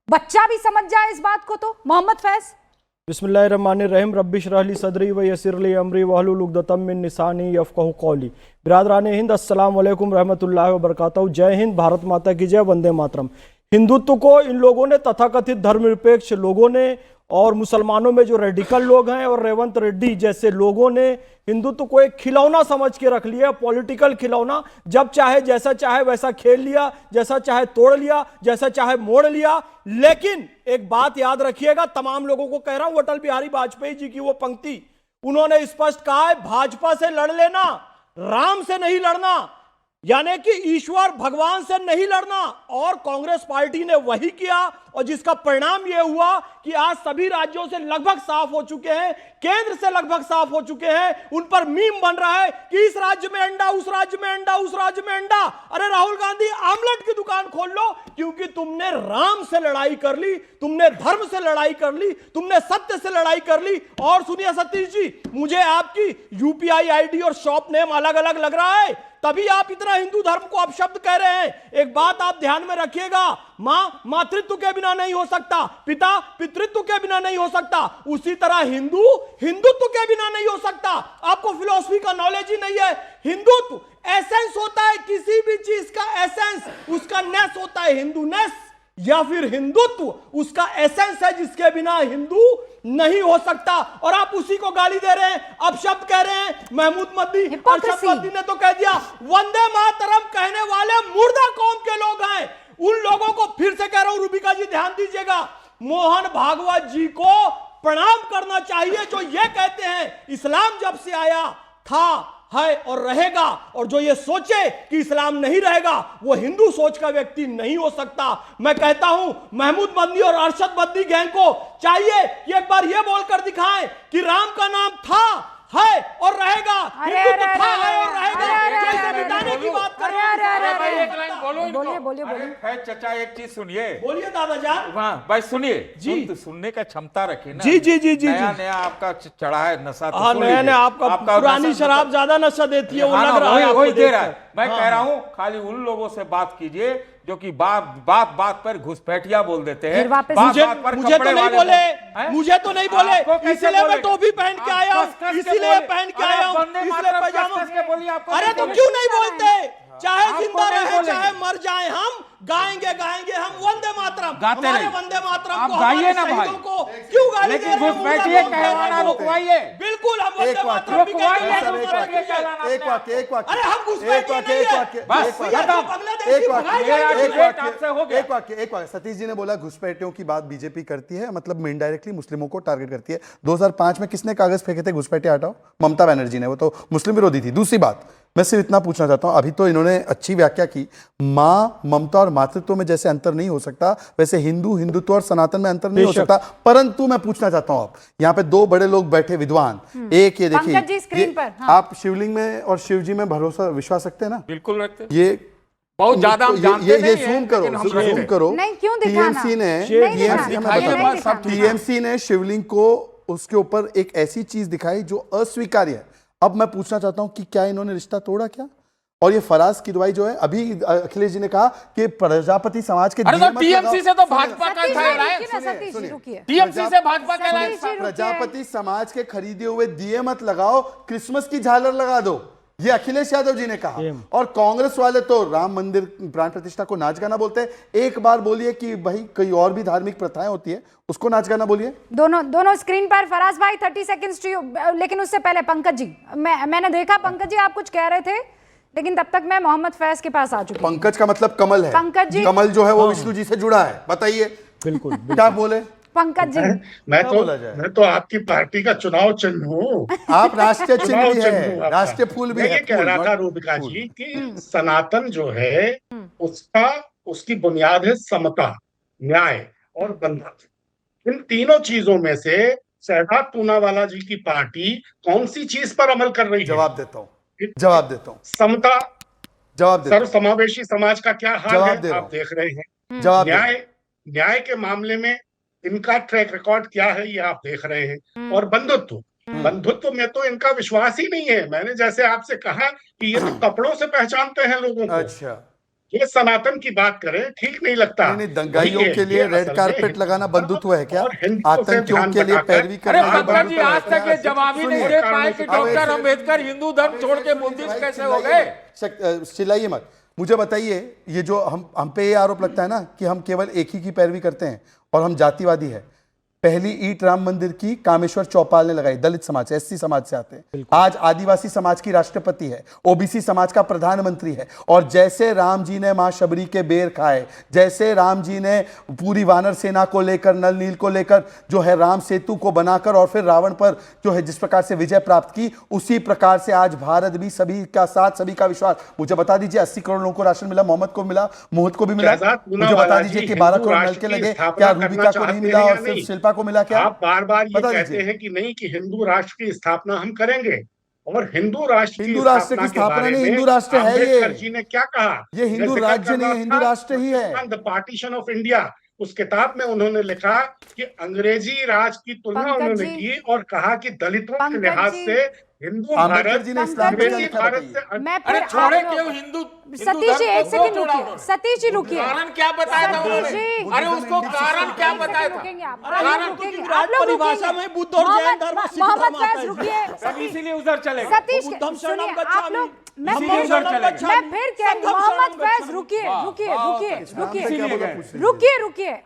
बच्चा भी समझ जाए इस बात को। तो मोहम्मद फैज बिस्मिल्लाहिर्रहमानिर्रहीम रब्बि इश्रह ली सदरी व यस्सिर ली अमरी वहलुल उक़दतम मिन लिसानी यफ़क़हू क़ौली। बिरादरान हिंद, अस्सलाम वालेकुम रहमतुल्लाहि व बरकातहू। जय हिंद, भारत माता की जय, वंदे मातरम। हिंदुत्व को इन लोगों ने, तथाकथित धर्मनिरपेक्ष लोगों ने और मुसलमानों में जो रेडिकल लोग हैं और रेवंत रेड्डी जैसे लोगों ने हिंदुत्व को एक खिलौना समझ के रख लिया, पॉलिटिकल खिलौना। जब चाहे जैसा चाहे वैसा खेल लिया, जैसा चाहे तोड़ लिया, जैसा चाहे मोड़ लिया। लेकिन एक बात याद रखिएगा, तमाम लोगों को कह रहा हूं, अटल बिहारी वाजपेयी जी की वो पंक्ति उन्होंने स्पष्ट कहा है, भाजपा से लड़ लेना, राम से नहीं लड़ना, यानी कि ईश्वर भगवान से नहीं लड़ना। और कांग्रेस पार्टी ने वही किया और जिसका परिणाम यह हुआ कि आज सभी राज्यों से लगभग साफ हो चुके हैं, केंद्र से लगभग साफ हो चुके हैं। उन पर मीम बन रहा है कि इस राज्य में अंडा, उस राज्य में अंडा, उस राज्य में अंडा। अरे राहुल गांधी, आमलेट की दुकान खोल लो, क्योंकि तुमने राम से लड़ाई कर ली, तुमने धर्म से लड़ाई कर ली, तुमने सत्य से लड़ाई कर ली। और सुनिए सतीश जी, मुझे आपकी यूपीआई आईडी और शॉप नेम अलग अलग लग रहा है, तभी आप इतना हिंदू धर्म को अपशब्द कह रहे हैं। एक बात आप ध्यान में रखिएगा, माँ मातृत्व के बिना नहीं हो सकता, पिता पितृत्व के बिना नहीं हो सकता, उसी तरह हिंदू हिंदुत्व के बिना नहीं हो सकता। आपको फिलॉसफी का नॉलेज ही नहीं है। हिंदुत्व एसेंस होता है, किसी भी चीज का एसेंस, उसका नेस होता है हिंदूनेस, या फिर हिंदुत्व उसका एसेंस है जिसके बिना हिंदू नहीं हो सकता। और आप उसी को गाली दे रहे हैं, अब शब्द कह रहे हैं महमूद मद्दी, और शब्द मद्दी ने तो कह दिया वंदे मातरम कहने वाले मुर्दा कौम के लोग हैं। उन लोगों को फिर से कह रहा हूं, रूबिका जी ध्यान दीजिएगा, मोहन भागवत जी को प्रणाम करना चाहिए जो ये कहते हैं इस्लाम जब से आया था, है और रहेगा, और जो ये सोचे कि इस्लाम नहीं रहेगा वो हिंदू सोच का व्यक्ति नहीं हो सकता। मैं कहता हूं महमूद मदनी और अरशद मदनी गैंग को चाहिए कि एक बार ये बोलकर दिखाएं कि राम का नाम था, है और रहेगा, हिंदू तो था, है और रहेगा। जैसे मिटाने की बात कर रहे हैं। भाई एक लाइन बोलो इनको। बोलिए, बोलिए, बोलिए। है चचा, एक चीज सुनिए। बोलिए दादाजान। वाह भाई सुनिए जी। तो सुनने का क्षमता रखे ना। जी जी जी जी नया नया आपका चढ़ा है नशा, तो हाँ सुन नया लीजिए। नया आपका पुरानी नशा शराब ज्यादा नशा देती है, वो हाँ लग ना, रहा है, वही दे आपको रहा है। देखकर। मैं हाँ, कह रहा हूं खाली उन लोगों से बात कीजिए जो कि बात पर घुसपैठिया बोल देते हैं। फिर वापस मुझे तो नहीं बोले, मुझे तो नहीं बोले, इसलिए मैं टोपी पहन के आया, इसलिए पहन के आया हूं, इसलिए पैजामा। अरे तो क्यों नहीं बोलते? चाहे जिंदा रहे चाहे मर जाए, हम गाएंगे हम वंदे मातरम। गाते हमारे नहीं। वंदे मातरम आप को, गाइए ना हमारे भाई। शहीदों को क्यों गाली दे रहे हैं? घुसपैठिए कहलाना रुकवाइए। बिल्कुल हम वंदे एक वाक्य, मातरम भी रुकवाइए, कहेंगे। एक वाक्य, एक वाक्य, अरे हम घुसपैठिए नहीं है। बस, एक वाक्य, खत्म। बांग्लादेश की भगाई जाएगी। एक वाक्य। सतीश जी ने बोला घुसपैठियों की बात बीजेपी करती है, मतलब इनडायरेक्टली मुस्लिमों को टारगेट करती है। 2005 में किसने कागज फेंके थे घुसपैठे हटाओ? ममता बनर्जी ने, वो तो मुस्लिम विरोधी थी। दूसरी बात, मैं सिर्फ इतना पूछना चाहता हूं, अभी तो इन्होंने अच्छी व्याख्या की, माँ ममता और मातृत्व में जैसे अंतर नहीं हो सकता वैसे हिंदू हिंदुत्व और सनातन में अंतर नहीं हो सकता। परंतु मैं पूछना चाहता हूं, आप यहाँ पे दो बड़े लोग बैठे विद्वान, एक ये पंकज जी देखिए, स्क्रीन पर, हाँ। आप शिवलिंग में और शिव जी में भरोसा विश्वास रखते हैं ना? बिल्कुल रखते। ये बहुत ज्यादा हम जानते ये नहीं जूम हैं, करो, लेकिन हम जूम रखते हैं। करो। नहीं, क्यों दिखाना? टीएमसी ने नहीं दिखाना। टीएमसी ने शिवलिंग को उसके ऊपर एक ऐसी चीज दिखाई जो अस्वीकार्य है। अब मैं पूछना चाहता हूं कि क्या इन्होंने रिश्ता तोड़ा क्या? और ये फराज किदवाई जो है, अभी अखिलेश जी ने कहा कि प्रजापति समाज के टीएमसी से तो भाजपा का सतीश जी रुकिए। टीएमसी से भाजपा का सतीश जी रुकिए। प्रजापति समाज के खरीदे हुए दिए मत लगाओ, क्रिसमस की झालर लगा दो, ये अखिलेश यादव जी ने कहा। और कांग्रेस वाले तो राम मंदिर प्राण प्रतिष्ठा को नाच गाना बोलते हैं। एक बार बोलिए कि भाई कई और भी धार्मिक प्रथाएं होती है, उसको नाच गाना बोलिए। दोनों स्क्रीन पर। फराज भाई 30 सेकंड्स टू यू, लेकिन उससे पहले पंकज जी, मैंने देखा पंकज जी आप कुछ कह रहे थे, लेकिन तब तक मैं मोहम्मद फैज के पास आ चुकी। पंकज का मतलब कमल है। पंकज जी, कमल जो है वो विष्णु जी से जुड़ा है, बताइए। बिल्कुल क्या बोले पंकज जी? मैं तो आपकी पार्टी का चुनाव चिन्ह हूँ। आप राष्ट्रीय चिन्ह भी चुनाव है, चिन्ह आपका। राष्ट्रीय फूल भी मैं है। ये कह रहा था रूबिका जी कि सनातन जो है उसकी बुनियाद है समता, न्याय और बंधुत्व। इन तीनों चीजों में से शहजाद पूनावाला जी की पार्टी कौन सी चीज पर अमल कर रही है? जवाब देता हूँ। समता, जवाब देता हूँ। सर्वसमावेशी समाज का क्या हाल जवाब है दे रहा आप हूं। देख रहे हैं। जवाब दे रहा हूं। न्याय के मामले में इनका ट्रैक रिकॉर्ड क्या है ये आप देख रहे हैं। और बंधुत्व में तो इनका विश्वास ही नहीं है। मैंने जैसे आपसे कहा कि ये तो कपड़ों से पहचानते हैं लोगों को। अच्छा, ये सनातन की बात करें ठीक नहीं लगता। नहीं, दंगाइयों के लिए रेड कारपेट लगाना बंधुत्व है क्या? और हिंदुत्व से आतंकियों ध्यान के लिए भटकाकर- पैरवी अरे करना पंकज जी आज तक ये जवाब ही नहीं दे पाए कि अब डॉक्टर ऐसे- अंबेडकर हिंदू धर्म छोड़ के बुद्धिस्ट कैसे हो गए। चिल्लाइए मत। मुझे बताइए, ये जो हम पे ये आरोप लगता है ना कि हम केवल एक ही की पैरवी करते हैं और हम जातिवादी है। पहली ईंट राम मंदिर की कामेश्वर चौपाल ने लगाई, दलित समाज से, एससी समाज से आते हैं। आज आदिवासी समाज की राष्ट्रपति है, ओबीसी समाज का प्रधानमंत्री है। और जैसे राम जी ने मां शबरी के बेर खाए, जैसे राम जी ने पूरी वानर सेना को लेकर, नल नील को लेकर जो है राम सेतु को बनाकर और फिर रावण पर जो है जिस प्रकार से विजय प्राप्त की, उसी प्रकार से आज भारत भी सभी का साथ, सभी का विश्वास। मुझे बता दीजिए 80 करोड़ लोगों को राशन मिला, मोहम्मद को मिला, मोहित को भी मिला। मुझे बता दीजिए कि 12 करोड़ नल के लगे, क्या रूबिका को नहीं मिला और सिर्फ शिल्पा को मिला? क्या आप बार बार ये बता कहते दीजिए। हैं कि नहीं कि हिंदू राष्ट्र की स्थापना हम करेंगे, और हिंदू राष्ट्र हिंदू राष्ट्र की स्थापना नहीं, हिंदू राष्ट्र है ये। अम्बेडकर जी ने क्या कहा? ये हिंदू राज्य नहीं है, हिंदू राष्ट्र ही है। द पार्टीशन ऑफ इंडिया, उस किताब में उन्होंने लिखा कि अंग्रेजी राज की तुलना पंकज उन्होंने जी, की और कहा कि दलितों के पंकज लिहाज जी, से हिंदू आंबेडकर भारत जी ने इस्लाम पंकज में जी, लिखा बताइए। मैं अरे फिर छोड़े आप लोग- क्यों हिंदू सतीश जी एक सेकंड रुकिए, सतीश जी रुकिए, कारण क्या बताया था सतीश उन्होंने? जी, अरे उसको कारण क्या बताया था? रुकेंगे आप कारण रुकेंगे, विराट आप लोग परिभाषा रुकेंगे। में बुद्ध और जैन धर्म और सिख मोहम्मद धर्म आता फैज है। रुकिए, सब इसीलिए उधर चले गए। सतीश बुद्धम सुनिए, शरणम आप गच्छामि। लोग मैं इसीलिए फिर उधर चले गए। मैं फिर कह रही हूँ, संघम मोहम्मद शरणम फैज गच्छामि। रुकिए रुकिए रुकिए रुकिए इसीलिए गए। रुकिए रुकिए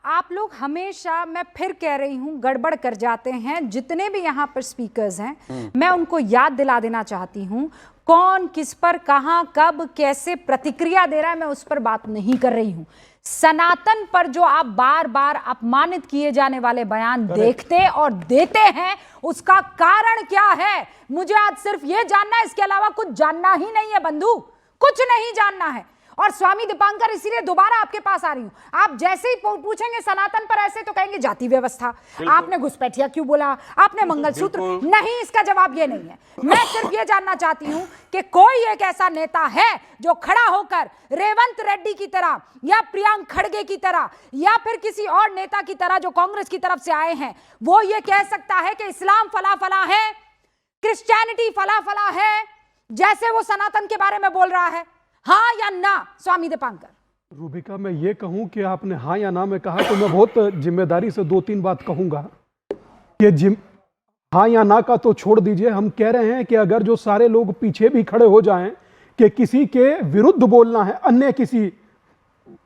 आप लोग हमेशा, मैं फिर कह रही हूं, गड़बड़ कर जाते हैं। जितने भी यहाँ पर स्पीकर्स हैं मैं उनको याद दिला देना चाहती हूं, कौन किस पर कहां कब कैसे प्रतिक्रिया दे रहा है, मैं उस पर बात नहीं कर रही हूं। सनातन पर जो आप बार बार अपमानित किए जाने वाले बयान देखते और देते हैं, उसका कारण क्या है मुझे आज सिर्फ यह जानना है, इसके अलावा कुछ जानना ही नहीं है बंधु, कुछ नहीं जानना है। और स्वामी दीपांकर इसीलिए दोबारा आपके पास आ रही हूं। आप जैसे ही पूछेंगे सनातन पर ऐसे तो कहेंगे जाति व्यवस्था, आपने घुसपैठिया क्यों बोला, आपने मंगलसूत्र नहीं, इसका जवाब ये नहीं है। मैं सिर्फ ये जानना चाहती हूं कि कोई एक ऐसा नेता है जो खड़ा होकर रेवंत रेड्डी की तरह या प्रियांक खड़गे की तरह या फिर किसी और नेता की तरह जो कांग्रेस की तरफ से आए हैं, वो ये कह सकता है कि इस्लाम फला फला है, क्रिश्चियनिटी फला फला है, जैसे वो सनातन के बारे में बोल रहा है? हाँ या ना स्वामी दीपांकर? रूबिका, मैं ये कहूं कि आपने हाँ या ना में कहा तो मैं बहुत जिम्मेदारी से 2-3 बात कहूंगा कि हाँ या ना का तो छोड़ दीजिए। हम कह रहे हैं कि अगर जो सारे लोग पीछे भी खड़े हो जाएं कि किसी के विरुद्ध बोलना है, अन्य किसी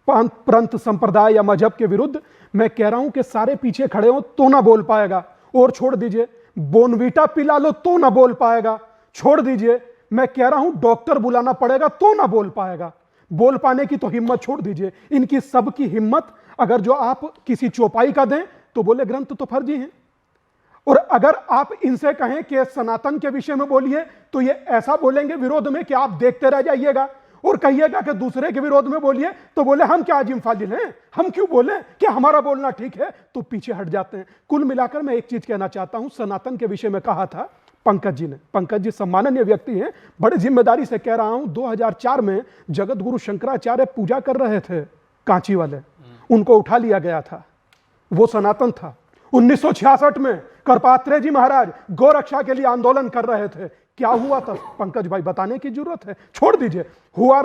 पंथ संप्रदाय या मजहब के विरुद्ध, मैं कह रहा हूं कि सारे पीछे खड़े हो तो ना बोल पाएगा। और छोड़ दीजिए, बोनवीटा पिला लो तो ना बोल पाएगा। छोड़ दीजिए, मैं कह रहा हूं डॉक्टर बुलाना पड़ेगा तो ना बोल पाएगा। बोल पाने की तो हिम्मत छोड़ दीजिए। इनकी सबकी हिम्मत अगर जो आप किसी चौपाई का दें तो बोले ग्रंथ तो फर्जी हैं, और अगर आप इनसे कहें कि सनातन के विषय में बोलिए तो ये ऐसा बोलेंगे विरोध में कि आप देखते रह जाइएगा, और कहिएगा कि दूसरे के विरोध में बोलिए तो बोले हम क्या अजीम फाजिल हैं, हम क्यों बोले कि हमारा बोलना ठीक है, तो पीछे हट जाते हैं। कुल मिलाकर मैं एक चीज कहना चाहता हूं, सनातन के विषय में कहा था पंकज जी ने, पंकज जी सम्माननीय व्यक्ति हैं, बड़े जिम्मेदारी से कह रहा हूं, 2004 में जगत गुरु शंकराचार्य पूजा कर रहे थे कांची वाले, उनको उठा लिया गया था, वो सनातन था। 1966 में करपात्रे जी महाराज गौरक्षा के लिए आंदोलन कर रहे थे, क्या हुआ था पंकज भाई बताने की जरूरत है? छोड़ दीजिए। हुआ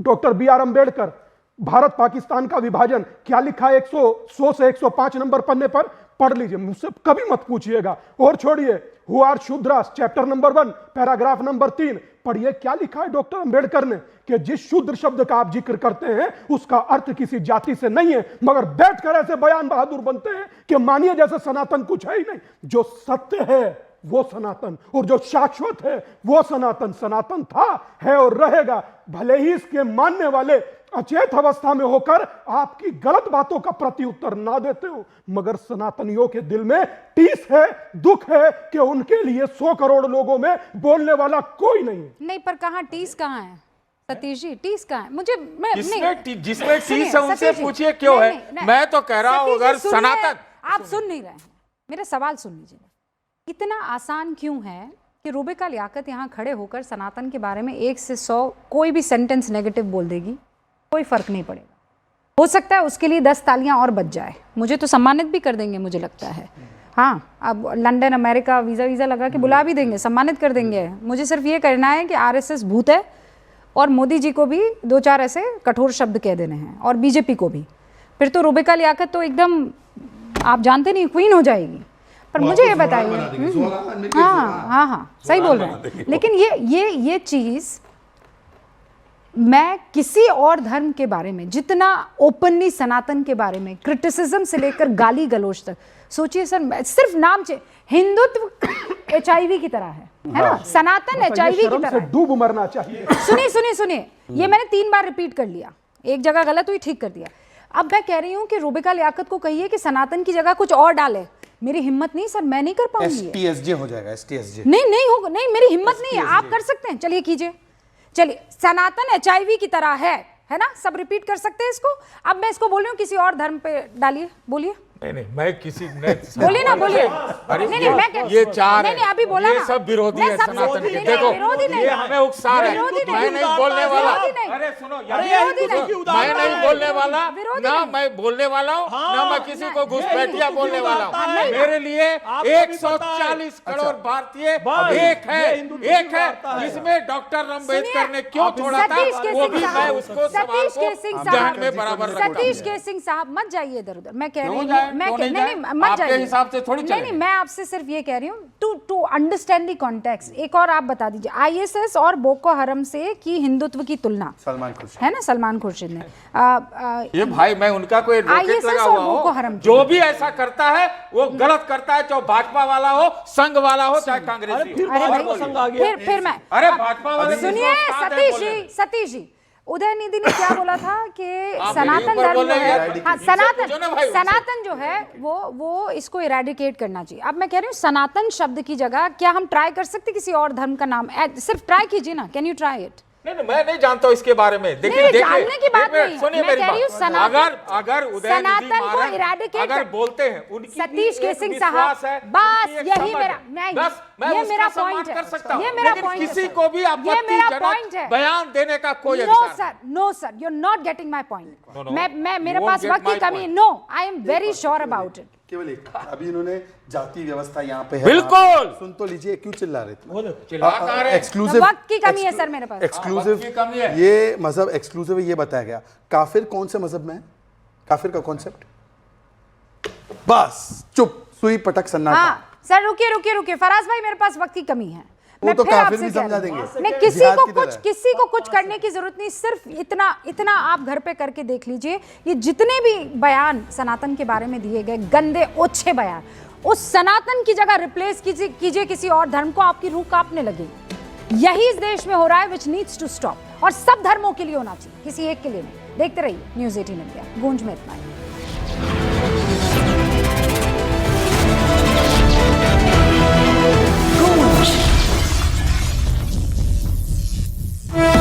doctor B R Ambedkar, Bharat Pakistan का विभाजन, क्या लिखा है 100 से 105 नंबर पन्ने पर, पढ़ लीजिए, मुझसे कभी मत पूछिएगा। और छोड़िए, who are Shudras, chapter number 1 paragraph number 3 पढ़िए, क्या लिखा है डॉक्टर अंबेडकर ने कि जिस शूद्र शब्द का आप जिक्र करते हैं उसका अर्थ किसी जाति से नहीं है, मगर बैठकर ऐसे बयान बहादुर बनते हैं कि मानिए जैसे सनातन कुछ है ही नहीं। जो सत्य है वो सनातन, और जो शाश्वत है वो सनातन। सनातन था, है और रहेगा, भले ही इसके मानने वाले अचेत अवस्था में होकर आपकी गलत बातों का प्रत्युत्तर ना देते हो, मगर सनातनियों के दिल में टीस है, दुख है कि उनके लिए 100 करोड़ लोगों में बोलने वाला कोई नहीं है। नहीं, पर कहाँ टीस कहाँ है सतीश जी? टीस कहाँ है? मुझे जिसमें टीस है उनसे पूछिए क्यों है। मैं तो कह रहा हूं अगर सनातन, आप सुन नहीं रहे हैं, मेरा सवाल सुन लीजिए। इतना आसान क्यों है कि रूबिका लियाकत यहाँ खड़े होकर सनातन के बारे में 1 से 100 कोई भी सेंटेंस नेगेटिव बोल देगी, कोई फर्क नहीं पड़ेगा। हो सकता है उसके लिए 10 तालियां और बच जाए, मुझे तो सम्मानित भी कर देंगे मुझे लगता है। हाँ, अब लंदन अमेरिका वीज़ा लगा के बुला भी देंगे, सम्मानित कर देंगे। मुझे सिर्फ ये करना है कि आरएसएस भूत है और मोदी जी को भी 2-4 ऐसे कठोर शब्द कह देने हैं, और बीजेपी को भी, फिर तो रूबिका लियाकत तो एकदम आप जानते नहीं क्वीन हो जाएगी। पर मुझे ये बताइए, हाँ सही बोल रहे हैं, लेकिन ये चीज़ मैं किसी और धर्म के बारे में जितना ओपनली सनातन के बारे में क्रिटिसिज्म से लेकर गाली गलौज तक, सोचिए सर, सिर्फ नाम हिंदुत्व HIV की तरह है ना, सनातन HIV की तरह है। डूब मरना चाहिए। सुनिए, ये मैंने 3 बार रिपीट कर लिया, एक जगह गलत हुई ठीक कर दिया। अब मैं कह रही हूँ कि रूबिका लियाकत को कहिए कि सनातन की जगह कुछ और डाले, मेरी हिम्मत नहीं सर, मैं नहीं कर पाऊंगी। STSJ हो जाएगा, STSJ। नहीं होगा, नहीं, मेरी हिम्मत नहीं है। आप कर सकते हैं, चलिए कीजिए। चलिए, सनातन HIV की तरह है ना, सब रिपीट कर सकते हैं इसको। अब मैं इसको बोल रही हूँ किसी और धर्म पे डालिए, बोलिए। नहीं मैं किसी ने बोलिए ना, बोलिए। अरे नहीं, मैं क्या- ये चार नहीं, अभी बोला ये ना। सब विरोधी मैं है सब सनातन विरोधी के। नहीं, देखो विरोधी नहीं। ये हमें उकसा रहे विरोधी हैं। नहीं। मैं नहीं बोलने वाला। विरोधी नहीं। अरे सुनो अरे विरोधी नहीं। मैं नहीं बोलने वाला विरोधी ना, नहीं। मैं बोलने वाला हूँ ना मैं किसी को घुसपैठिया बोलने वाला हूँ। नहीं, मेरे लिए 140 करोड़ भारतीय एक है जिसमें डॉक्टर अम्बेडकर ने क्यों छोड़ा था, सतीश के वो सिंह भी मैं साहब, उसको सवाल सतीश को के सिंह ध्यान साहब, में बराबर रखता हूँ। सतीश के सिंह साहब मत जाइए इधर उधर। मैं कह रही क्यों हूँ, जाएं? मैं क्यों नहीं, नहीं नहीं, जाएं? मत आपके जाइए। हिसाब से थोड़ी नहीं, चलेंगे। नहीं, मैं आपसे सिर्फ ये कह रही हूँ टू अंडरस्टैंड दी कॉन्टेक्स्ट। एक और आप बता दीजिए, आईएसएस और बोको हरम से की हिंदुत्व की तुलना सलमान खुर्शीद है ना, सलमान खुर्शीद ने ये भाई मैं उनका कोई एडवोकेट ISS लगा और हुआ बोको हूँ। हरम जो भी ऐसा करता है वो गलत करता है, चाहे भाजपा वाला हो, संघ वाला हो, चाहे कांग्रेसी फिर हो। अरे भाजपा भाई, संघ आ गया। फिर मैं अरे भाजपा वाले सुनिए, विश्वास है बोले। सतीश जी उदयनिधि ने क्या बोला था कि आप सनातन मेरे ऊपर धर्म बोल जो रहे है, हैं, हाँ, इनसे पूछो ना भाई, उनसे। सनातन जो है वो इसको इरेडिकेट करना चाहिए। अब मैं कह रही हूँ सनातन शब्द की जगह क्या हम ट्राई कर सकते किसी और धर्म का नाम, सिर्फ ट्राई कीजिए ना। Can you try it? नहीं, मैं नहीं जानता हूँ इसके बारे में। देखिए नहीं, देखिए जानने की बात एक मिनट, नहीं है। सुनिए मैं मेरी कह रही हूँ बात। अगर उदयनिधि सनातन को महाराज eradicate अगर कर- बोलते हैं, उनकी भी सतीश के एक सिंह विश्वास साहब, है, बस उनकी एक यही समझ मेरा है। नहीं, बस मैं ये उसका मेरा सम्मान पॉइंट कर है, सकता हूँ, ये मेरा लेकिन पॉइंट किसी है, को भी ये मेरा पॉइंट है। आपत्तिजनक बयान देने का कोई नो अधिकार sir, no sir, you are not getting my point. No, no. मैं मेरे You पास won't वक्त get की my कमी, point. No, I am very sure about it. केवल एक, अभी इन्होंने जाति व्यवस्था यहाँ पे है। बिल्कुल। सुन तो लीजिए, क्यों चिल्ला रहे थे? चिल्ला कहाँ रहे? एक्सक्लूसिव वक्त की कमी है सर मेरे पास। एक्सक्लूसिव वक्त की कमी है। ये मजहब एक्सक्लूसिव है, ये बताया गया। काफिर कौन से मजहब में है? काफिर का कॉन्सेप्ट बस चुप, सुई पटक सन्नाटा। हाँ सर, रुकिए फराज भाई, मेरे पास वक्त की कमी है। वो मैं तो फिर काफिर आपसे भी कह समझा रही हूँ। देंगे। नहीं, जिहाद की तरह। किसी को कुछ करने की जरूरत नहीं, सिर्फ इतना आप घर पे करके देख लीजिए। ये जितने भी बयान सनातन के बारे में दिए गए, गंदे ओछे बयान, उस सनातन की जगह रिप्लेस कीजिए किसी और धर्म को, आपकी रूह कांपने लगेगी। यही इस देश में हो रहा है, विच नीड्स टू स्टॉप। और सब धर्मों के लिए होना चाहिए, किसी एक के लिए नहीं। देखते रहिए न्यूज़ 18 इंडिया, गूंज में इतना ही।